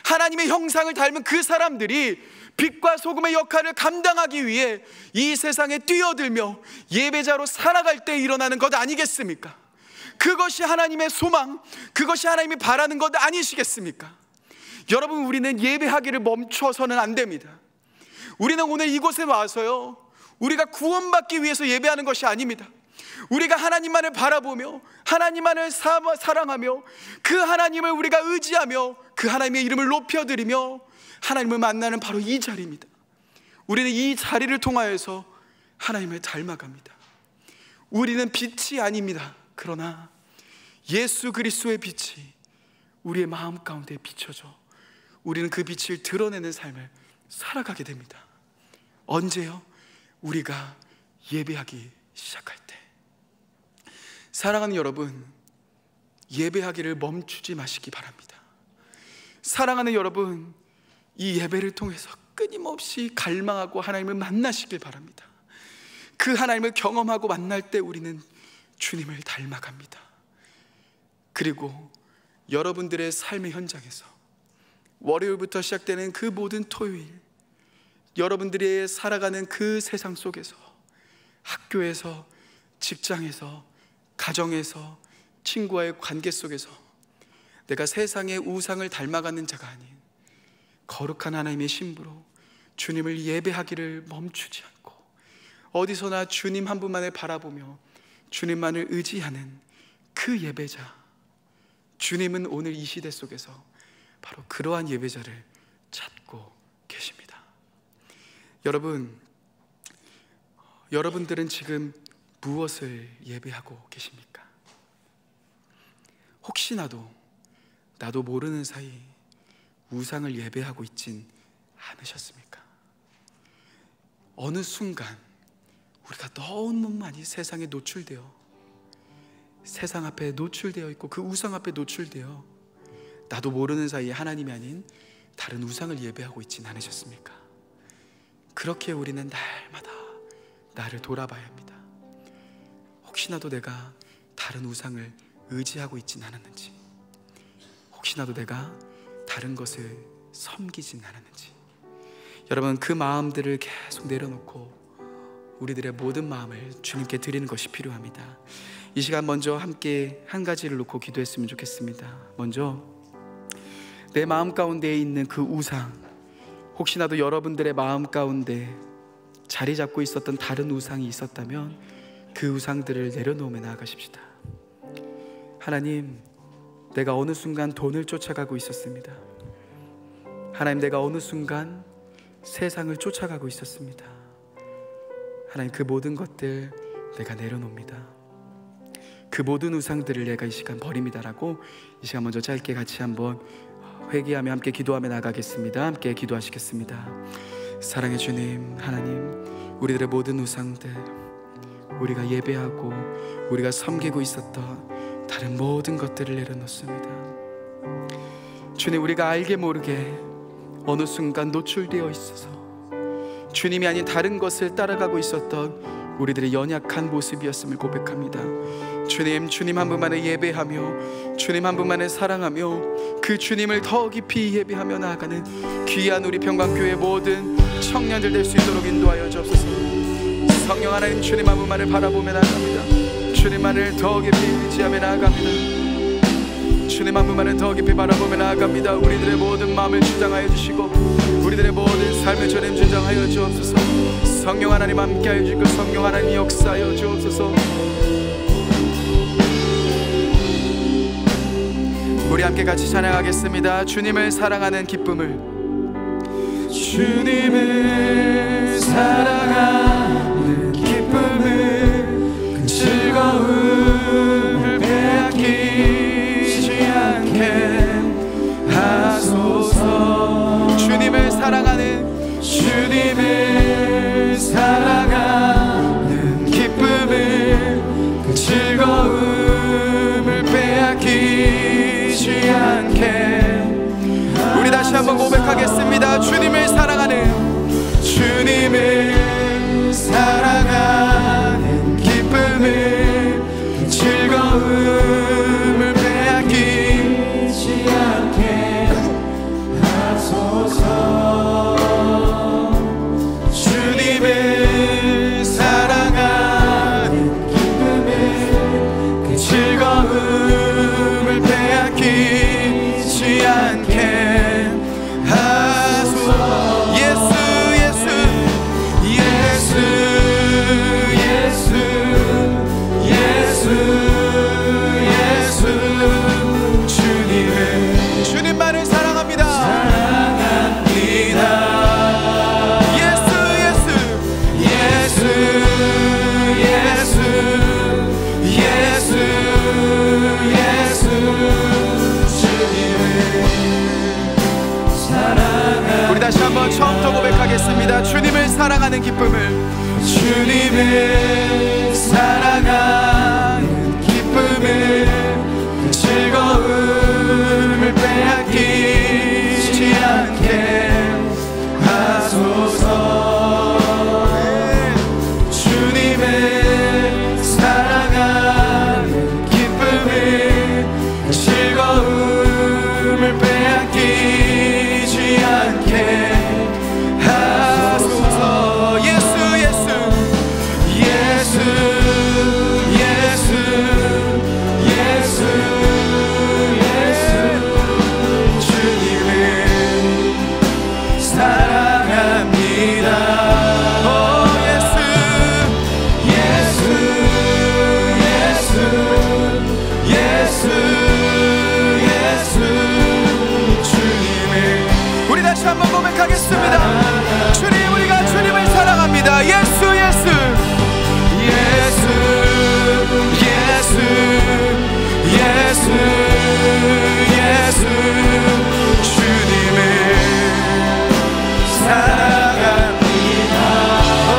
하나님의 형상을 닮은 그 사람들이 빛과 소금의 역할을 감당하기 위해 이 세상에 뛰어들며 예배자로 살아갈 때 일어나는 것 아니겠습니까? 그것이 하나님의 소망, 그것이 하나님이 바라는 것 아니시겠습니까? 여러분, 우리는 예배하기를 멈춰서는 안 됩니다. 우리는 오늘 이곳에 와서요, 우리가 구원받기 위해서 예배하는 것이 아닙니다. 우리가 하나님만을 바라보며 하나님만을 사랑하며 그 하나님을 우리가 의지하며 그 하나님의 이름을 높여드리며 하나님을 만나는 바로 이 자리입니다. 우리는 이 자리를 통하여서 하나님을 닮아갑니다. 우리는 빛이 아닙니다. 그러나 예수 그리스도의 빛이 우리의 마음 가운데 비춰져 우리는 그 빛을 드러내는 삶을 살아가게 됩니다. 언제요? 우리가 예배하기 시작할 때. 사랑하는 여러분, 예배하기를 멈추지 마시기 바랍니다. 사랑하는 여러분, 이 예배를 통해서 끊임없이 갈망하고 하나님을 만나시길 바랍니다. 그 하나님을 경험하고 만날 때 우리는 주님을 닮아갑니다. 그리고 여러분들의 삶의 현장에서 월요일부터 시작되는 그 모든 토요일, 여러분들이 살아가는 그 세상 속에서, 학교에서, 직장에서, 가정에서, 친구와의 관계 속에서 내가 세상의 우상을 닮아가는 자가 아닌 거룩한 하나님의 신부로 주님을 예배하기를 멈추지 않고 어디서나 주님 한 분만을 바라보며 주님만을 의지하는 그 예배자, 주님은 오늘 이 시대 속에서 바로 그러한 예배자를 찾고 계십니다. 여러분들은 지금 무엇을 예배하고 계십니까? 혹시나도 나도 모르는 사이 우상을 예배하고 있진 않으셨습니까? 어느 순간 우리가 너무 많이 세상에 노출되어, 세상 앞에 노출되어 있고 그 우상 앞에 노출되어 나도 모르는 사이에 하나님이 아닌 다른 우상을 예배하고 있진 않으셨습니까? 그렇게 우리는 날마다 나를 돌아봐야 합니다. 혹시나도 내가 다른 우상을 의지하고 있진 않았는지, 혹시나도 내가 다른 것을 섬기진 않았는지. 여러분, 그 마음들을 계속 내려놓고 우리들의 모든 마음을 주님께 드리는 것이 필요합니다. 이 시간 먼저 함께 한 가지를 놓고 기도했으면 좋겠습니다. 먼저 내 마음 가운데 있는 그 우상, 혹시나도 여러분들의 마음 가운데 자리 잡고 있었던 다른 우상이 있었다면 그 우상들을 내려놓으며 나아가십시다. 하나님, 내가 어느 순간 돈을 쫓아가고 있었습니다. 하나님, 내가 어느 순간 세상을 쫓아가고 있었습니다. 하나님, 그 모든 것들 내가 내려놓습니다. 그 모든 우상들을 내가 이 시간 버립니다라고 이 시간 먼저 짧게 같이 한번 회개하며 함께 기도하며 나가겠습니다. 함께 기도하시겠습니다. 사랑의 주님, 하나님, 우리들의 모든 우상들, 우리가 예배하고 우리가 섬기고 있었던 다른 모든 것들을 내려놓습니다. 주님, 우리가 알게 모르게 어느 순간 노출되어 있어서 주님이 아닌 다른 것을 따라가고 있었던 우리들의 연약한 모습이었음을 고백합니다. 주님 한 분만을 예배하며 주님 한 분만을 사랑하며 그 주님을 더 깊이 예배하며 나아가는 귀한 우리 평강교회 모든 청년들 될 수 있도록 인도하여 주옵소서. 성령 하나님, 주님 한 분만을 바라보며 나아갑니다. 주님만을 더 깊이 의지하며 나아갑니다. 주님 한 분만을 더 깊이 바라보며 나아갑니다. 우리들의 모든 마음을 주장하여 주시고 우리들의 모든 삶을 주님 주장하여 주옵소서. 성령 하나님 함께하여 주시고 성령 하나님 역사하여 주옵소서. 우리 함께 같이 찬양하겠습니다. 주님을 사랑하는 기쁨을, 주님을 사랑하는 기쁨을, 그 즐거움을 빼앗기지 않게 하소서. 주님을 사랑하는, 주님을 사랑하는 기쁨을, 그 즐거움을 빼앗기지 않게. 우리 다시 한번 고백하겠습니다. 주님을 사랑하는, 주님을 사랑하는 기쁨을, 그 즐거움을 빼앗기지 않게 하소서. 주님을 사랑하는 기쁨을, 그 즐거움을 빼앗기지 않게 하소서. 예수 예수 예수 예수 예수 예수. 주님을, 주님만을 사랑합니다. 사랑합니다. 예수 예수 예수 예수 예수 예수. 주님을 사랑합니다. 우리 다시 한번 처음부터 고백하겠습니다. 주님을 사랑하는 기쁨을, 주님을 사랑하는 기쁨을, 그 즐거움을 빼앗기지 않게 하소서. 주님을 사랑하는 기쁨을, 그 즐거움을 빼앗기지 않게 하소서. 예수 예수 예수 예수 예수 예수. 주님을 사랑합니다. 오 예수 예수 예수 예수 예수. 주님을, 우리 다시 한번 고백하겠습니다. 주님, 우리가 주님을 사랑합니다. 예수 예수 예수 예수 예수 예수. 주님을 사랑합니다. 오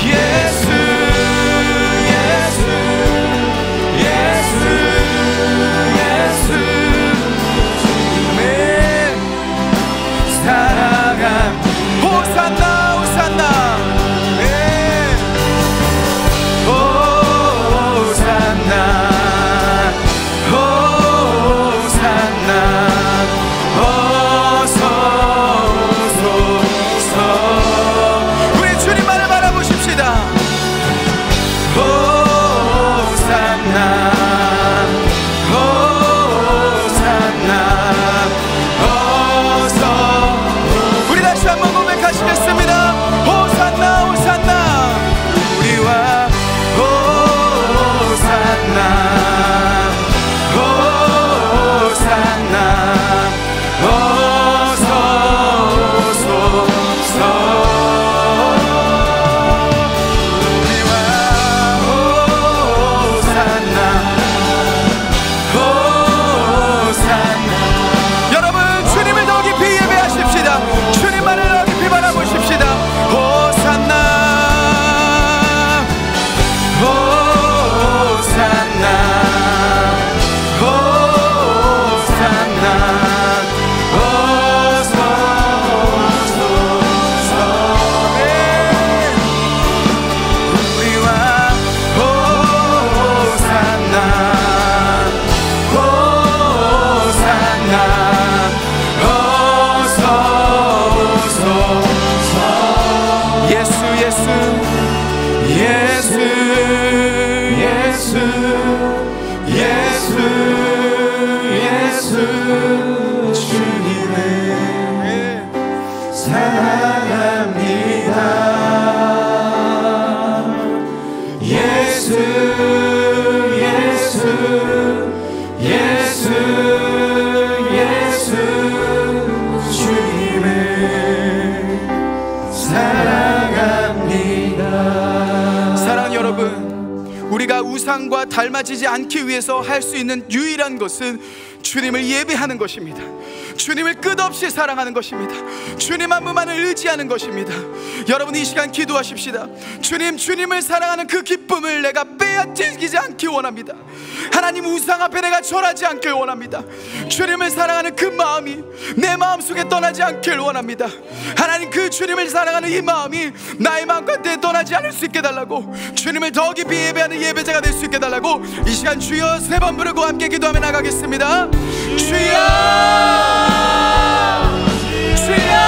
예수 예수 예수 예수. 주님을 사랑합니다. 호산나 호산나. 네. 호산나 우상과 닮아지지 않기 위해서 할 수 있는 유일한 것은 주님을 예배하는 것입니다. 주님을 끝없이 사랑하는 것입니다. 주님 한 분만을 의지하는 것입니다. 여러분, 이 시간 기도하십시다. 주님을 사랑하는 그 기쁨을 내가 빼앗기지 않기 원합니다. 하나님, 우상 앞에 내가 절하지 않길 원합니다. 주님을 사랑하는 그 마음이 내 마음속에 떠나지 않길 원합니다. 하나님, 그 주님을 사랑하는 이 마음이 나의 마음 가운데 떠나지 않을 수 있게 해달라고, 주님을 더 깊이 예배하는 예배자가 될 수 있게 해달라고 이 시간 주여 3번 부르고 함께 기도하며 나가겠습니다. 주여, 주여,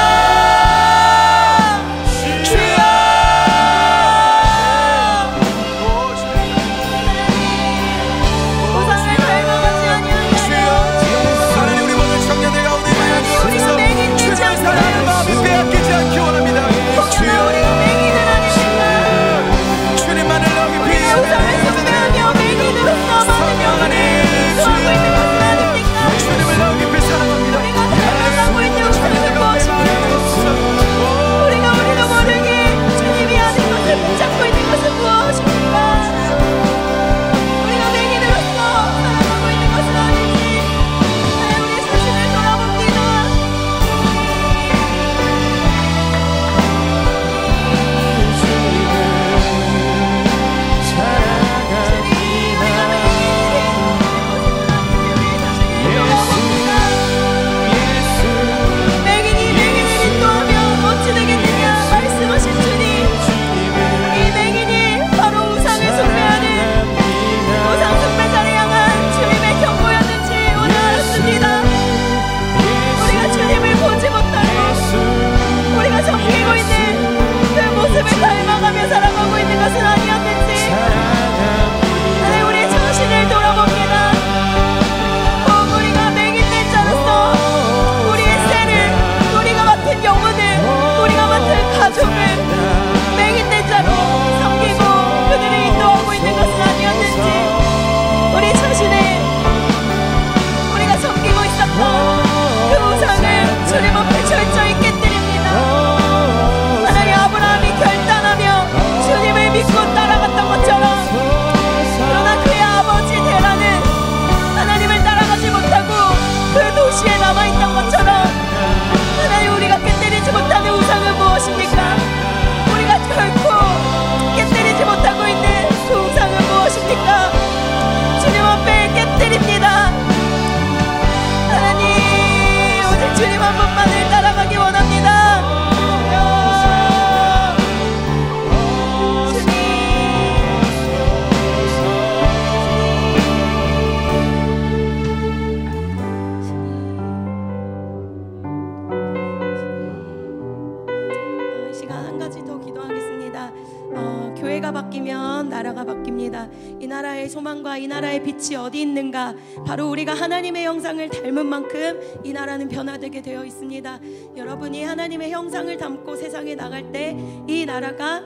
이 나라의 소망과 이 나라의 빛이 어디 있는가? 바로 우리가 하나님의 형상을 닮은 만큼 이 나라는 변화되게 되어 있습니다. 여러분이 하나님의 형상을 담고 세상에 나갈 때 이 나라가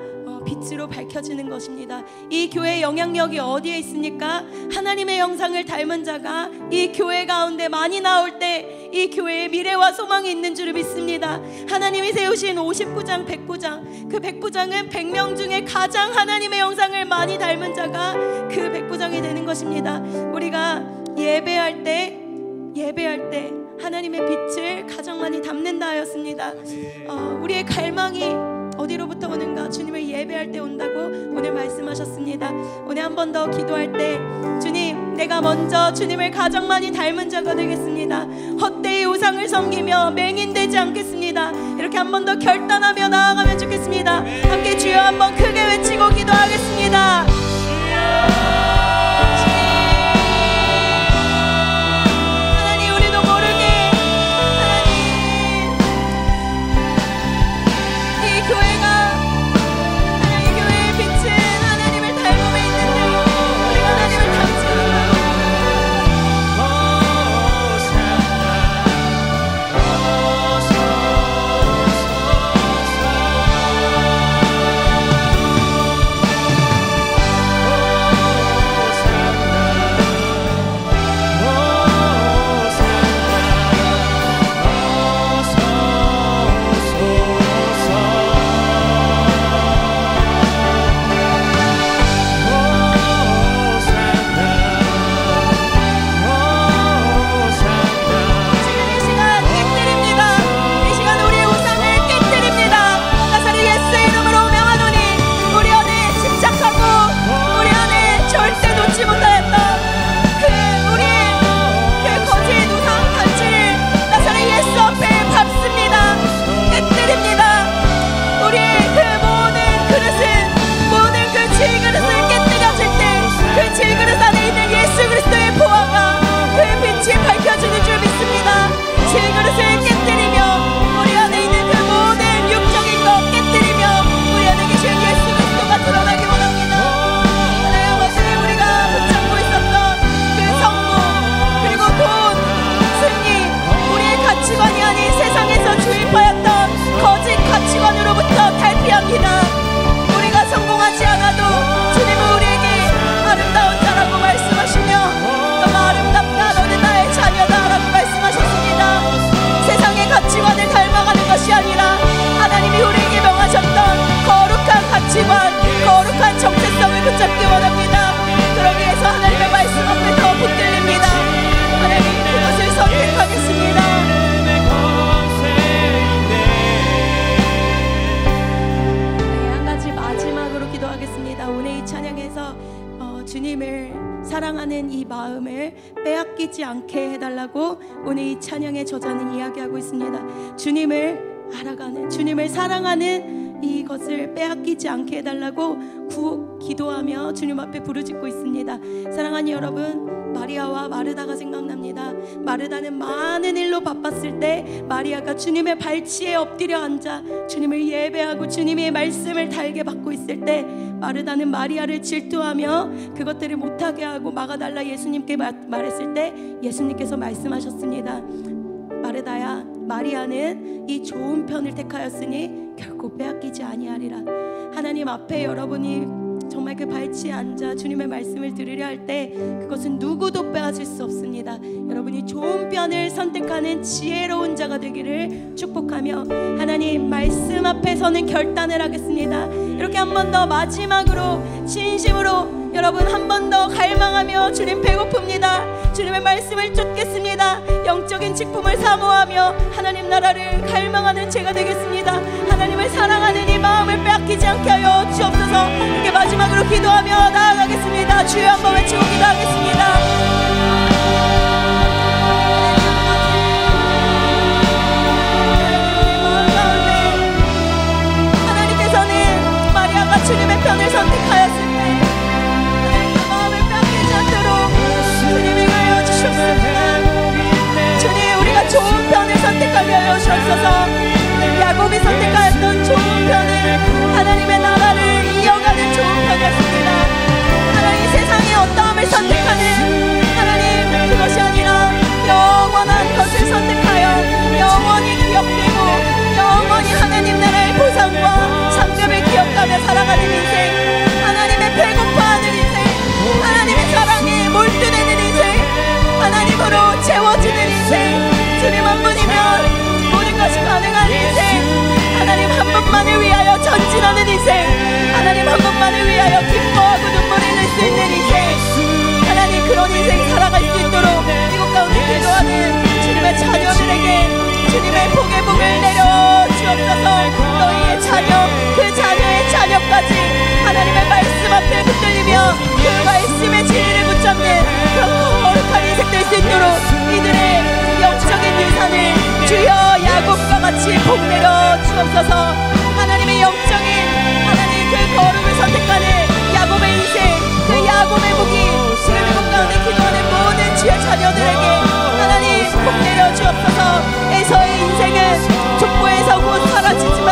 빛으로 밝혀지는 것입니다. 이 교회의 영향력이 어디에 있습니까? 하나님의 형상을 닮은 자가 이 교회 가운데 많이 나올 때 이 교회에 미래와 소망이 있는 줄 믿습니다. 하나님이 세우신 59장 109장, 그 109장은 100명 중에 가장 하나님의 형상을 많이 닮은 자가 그 109장이 되는 것입니다. 우리가 예배할 때 하나님의 빛을 가장 많이 담는다 하였습니다. 우리의 갈망이 어디로부터 오는가? 주님을 예배할 때 온다고 오늘 말씀하셨습니다. 오늘 한 번 더 기도할 때, 주님, 내가 먼저 주님을 가장 많이 닮은 자가 되겠습니다. 헛되이 우상을 섬기며 맹인되지 않겠습니다. 이렇게 한 번 더 결단하며 나아가면 좋겠습니다. 함께 주여 한번 크게 외치고 기도하겠습니다. 가치관, 거룩한 정체성을 붙잡기 원합니다. 그러기 위해서 하나님의 말씀 앞에 더 붙들립니다. 하나님, 그것을 선택하겠습니다. 네, 한 가지 마지막으로 기도하겠습니다. 오늘 이 찬양에서 주님을 사랑하는 이 마음을 빼앗기지 않게 해달라고 오늘 이 찬양의 저자는 이야기하고 있습니다. 주님을 알아가는, 주님을 사랑하는 이것을 빼앗기지 않게 해달라고 기도하며 주님 앞에 부르짖고 있습니다. 사랑하는 여러분, 마리아와 마르다가 생각납니다. 마르다는 많은 일로 바빴을 때 마리아가 주님의 발치에 엎드려 앉아 주님을 예배하고 주님의 말씀을 달게 받고 있을 때 마르다는 마리아를 질투하며 그것들을 못하게 하고 막아달라 예수님께 말했을 때 예수님께서 말씀하셨습니다. 마르다야, 마리아는 이 좋은 편을 택하였으니 결코 빼앗기지 아니하리라. 하나님 앞에 여러분이 정말 그 발치에 앉아 주님의 말씀을 들으려 할 때 그것은 누구도 빼앗을 수 없습니다. 여러분이 좋은 편을 선택하는 지혜로운 자가 되기를 축복하며 하나님 말씀 앞에서는 결단을 하겠습니다. 이렇게 한 번 더 마지막으로 진심으로 여러분 한 번 더 갈망하며 주님 배고픕니다. 주님의 말씀을 쫓겠습니다. 영적인 직분을 사모하며 하나님 나라를 갈망하는 제가 되겠습니다. 하나님을 사랑하는 이 마음을 빼앗기지 않게 하여 주옵소서. 이렇게 마지막으로 기도하며 나아가겠습니다. 주여 한번 외치고 기도하겠습니다. 하나님께서는 마리아가 주님의 편을 선택하였을 때 하나님 그 마음을 빼앗기지 않도록 주님이 하여 주셨습니다. 주님, 우리가 좋은 편을 선택하게 하여 주옵소서. 야곱이 선택하였던 좋은 편은 하나님의 나라를 이어가는 좋은 편이었습니다. 하나님, 세상의 어떠함을 선택하는 하나님, 그것이 아니라 영원한 것을 선택하여 영원히 기억되고 영원히 하나님 나라의 보상과 상급을 기억하며 살아가는 인생, 하나님의 배고파하는 인생, 하나님의 사랑에 몰두되는 인생, 하나님으로 채워지는 인생, 주님 한 분이면 모든 것이 가능한 인생, 하나님 한 분만을 위하여 전진하는 인생, 하나님 한 분만을 위하여 기뻐하고 눈물을 흘릴 수 있는 인생, 하나님 그런 인생 살아갈 수 있도록 이곳 가운데 기도하는 주님의 자녀들에게 주님의 복의 복을 내려 주옵소서. 너희의 자녀, 그 자녀의 자녀까지 하나님의 말씀 앞에 붙들리며 그 말씀의 진리를 붙잡는 그런 거룩한 인생 될 수 있도록 이들의 영적인 유산을 주여 야곱과 같이 복 내려 주옵소서. 하나님의 영적인 하나님 그 거룩을 선택하는 야곱의 인생, 그 야곱의 복이 주의 복 가운데 기도하는 모든 주의 자녀들에게 하나님 복 내려 주옵소서. 에서의 인생은 족보에서 곧 사라지지만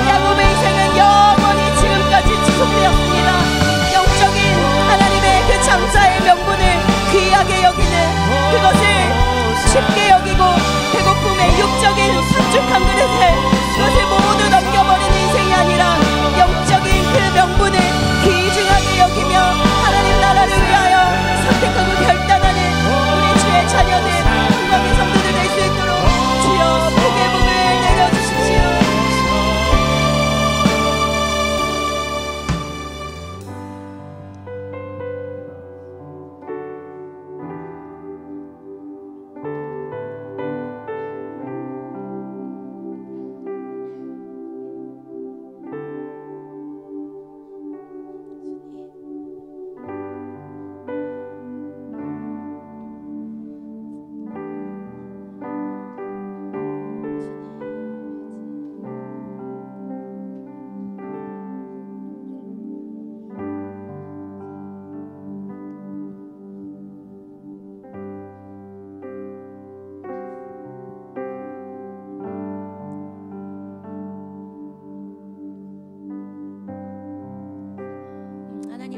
야곱의 인생은 영원히 지금까지 지속되었습니다. 영적인 하나님의 그 장자의 명분을 귀하게 여기는 그것을 쉽게 여기고 배고픔의 육적인 산축한 그릇을 그것을 모두 넘겨버리는 인생이 아니라 영적인 그 명분을 귀중하게 여기며 하나님 나라를 위하여 선택하고 결단하는 우리 주의 자녀들, 영광의 성도들 될 수 있도록 주여 복의 복을 내려주십시오.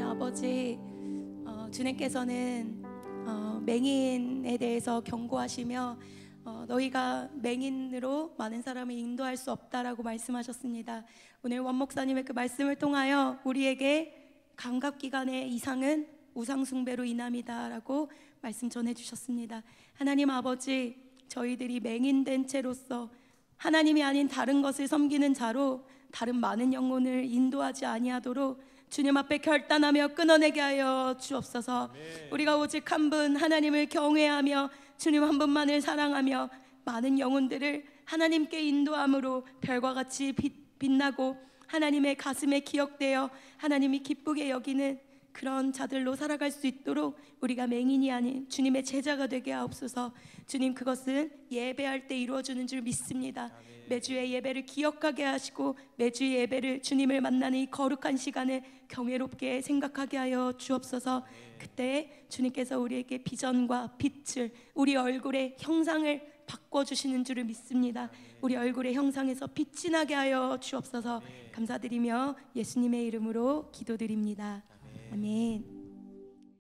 아버지, 주님께서는 맹인에 대해서 경고하시며 너희가 맹인으로 많은 사람을 인도할 수 없다라고 말씀하셨습니다. 오늘 원 목사님의 그 말씀을 통하여 우리에게 감갑기간의 이상은 우상숭배로 인함이다라고 말씀 전해주셨습니다. 하나님 아버지, 저희들이 맹인된 채로서 하나님이 아닌 다른 것을 섬기는 자로 다른 많은 영혼을 인도하지 아니하도록 주님 앞에 결단하며 끊어내게 하여 주옵소서. 우리가 오직 한 분 하나님을 경외하며 주님 한 분만을 사랑하며 많은 영혼들을 하나님께 인도함으로 별과 같이 빛나고 하나님의 가슴에 기억되어 하나님이 기쁘게 여기는 그런 자들로 살아갈 수 있도록 우리가 맹인이 아닌 주님의 제자가 되게 하옵소서. 주님, 그것은 예배할 때 이루어지는 줄 믿습니다. 매주의 예배를 기억하게 하시고 매주의 예배를 주님을 만나는 이 거룩한 시간을 경외롭게 생각하게 하여 주옵소서. 그때 주님께서 우리에게 비전과 빛을, 우리 얼굴의 형상을 바꿔주시는 줄을 믿습니다. 우리 얼굴의 형상에서 빛이 나게 하여 주옵소서. 감사드리며 예수님의 이름으로 기도드립니다. 아멘.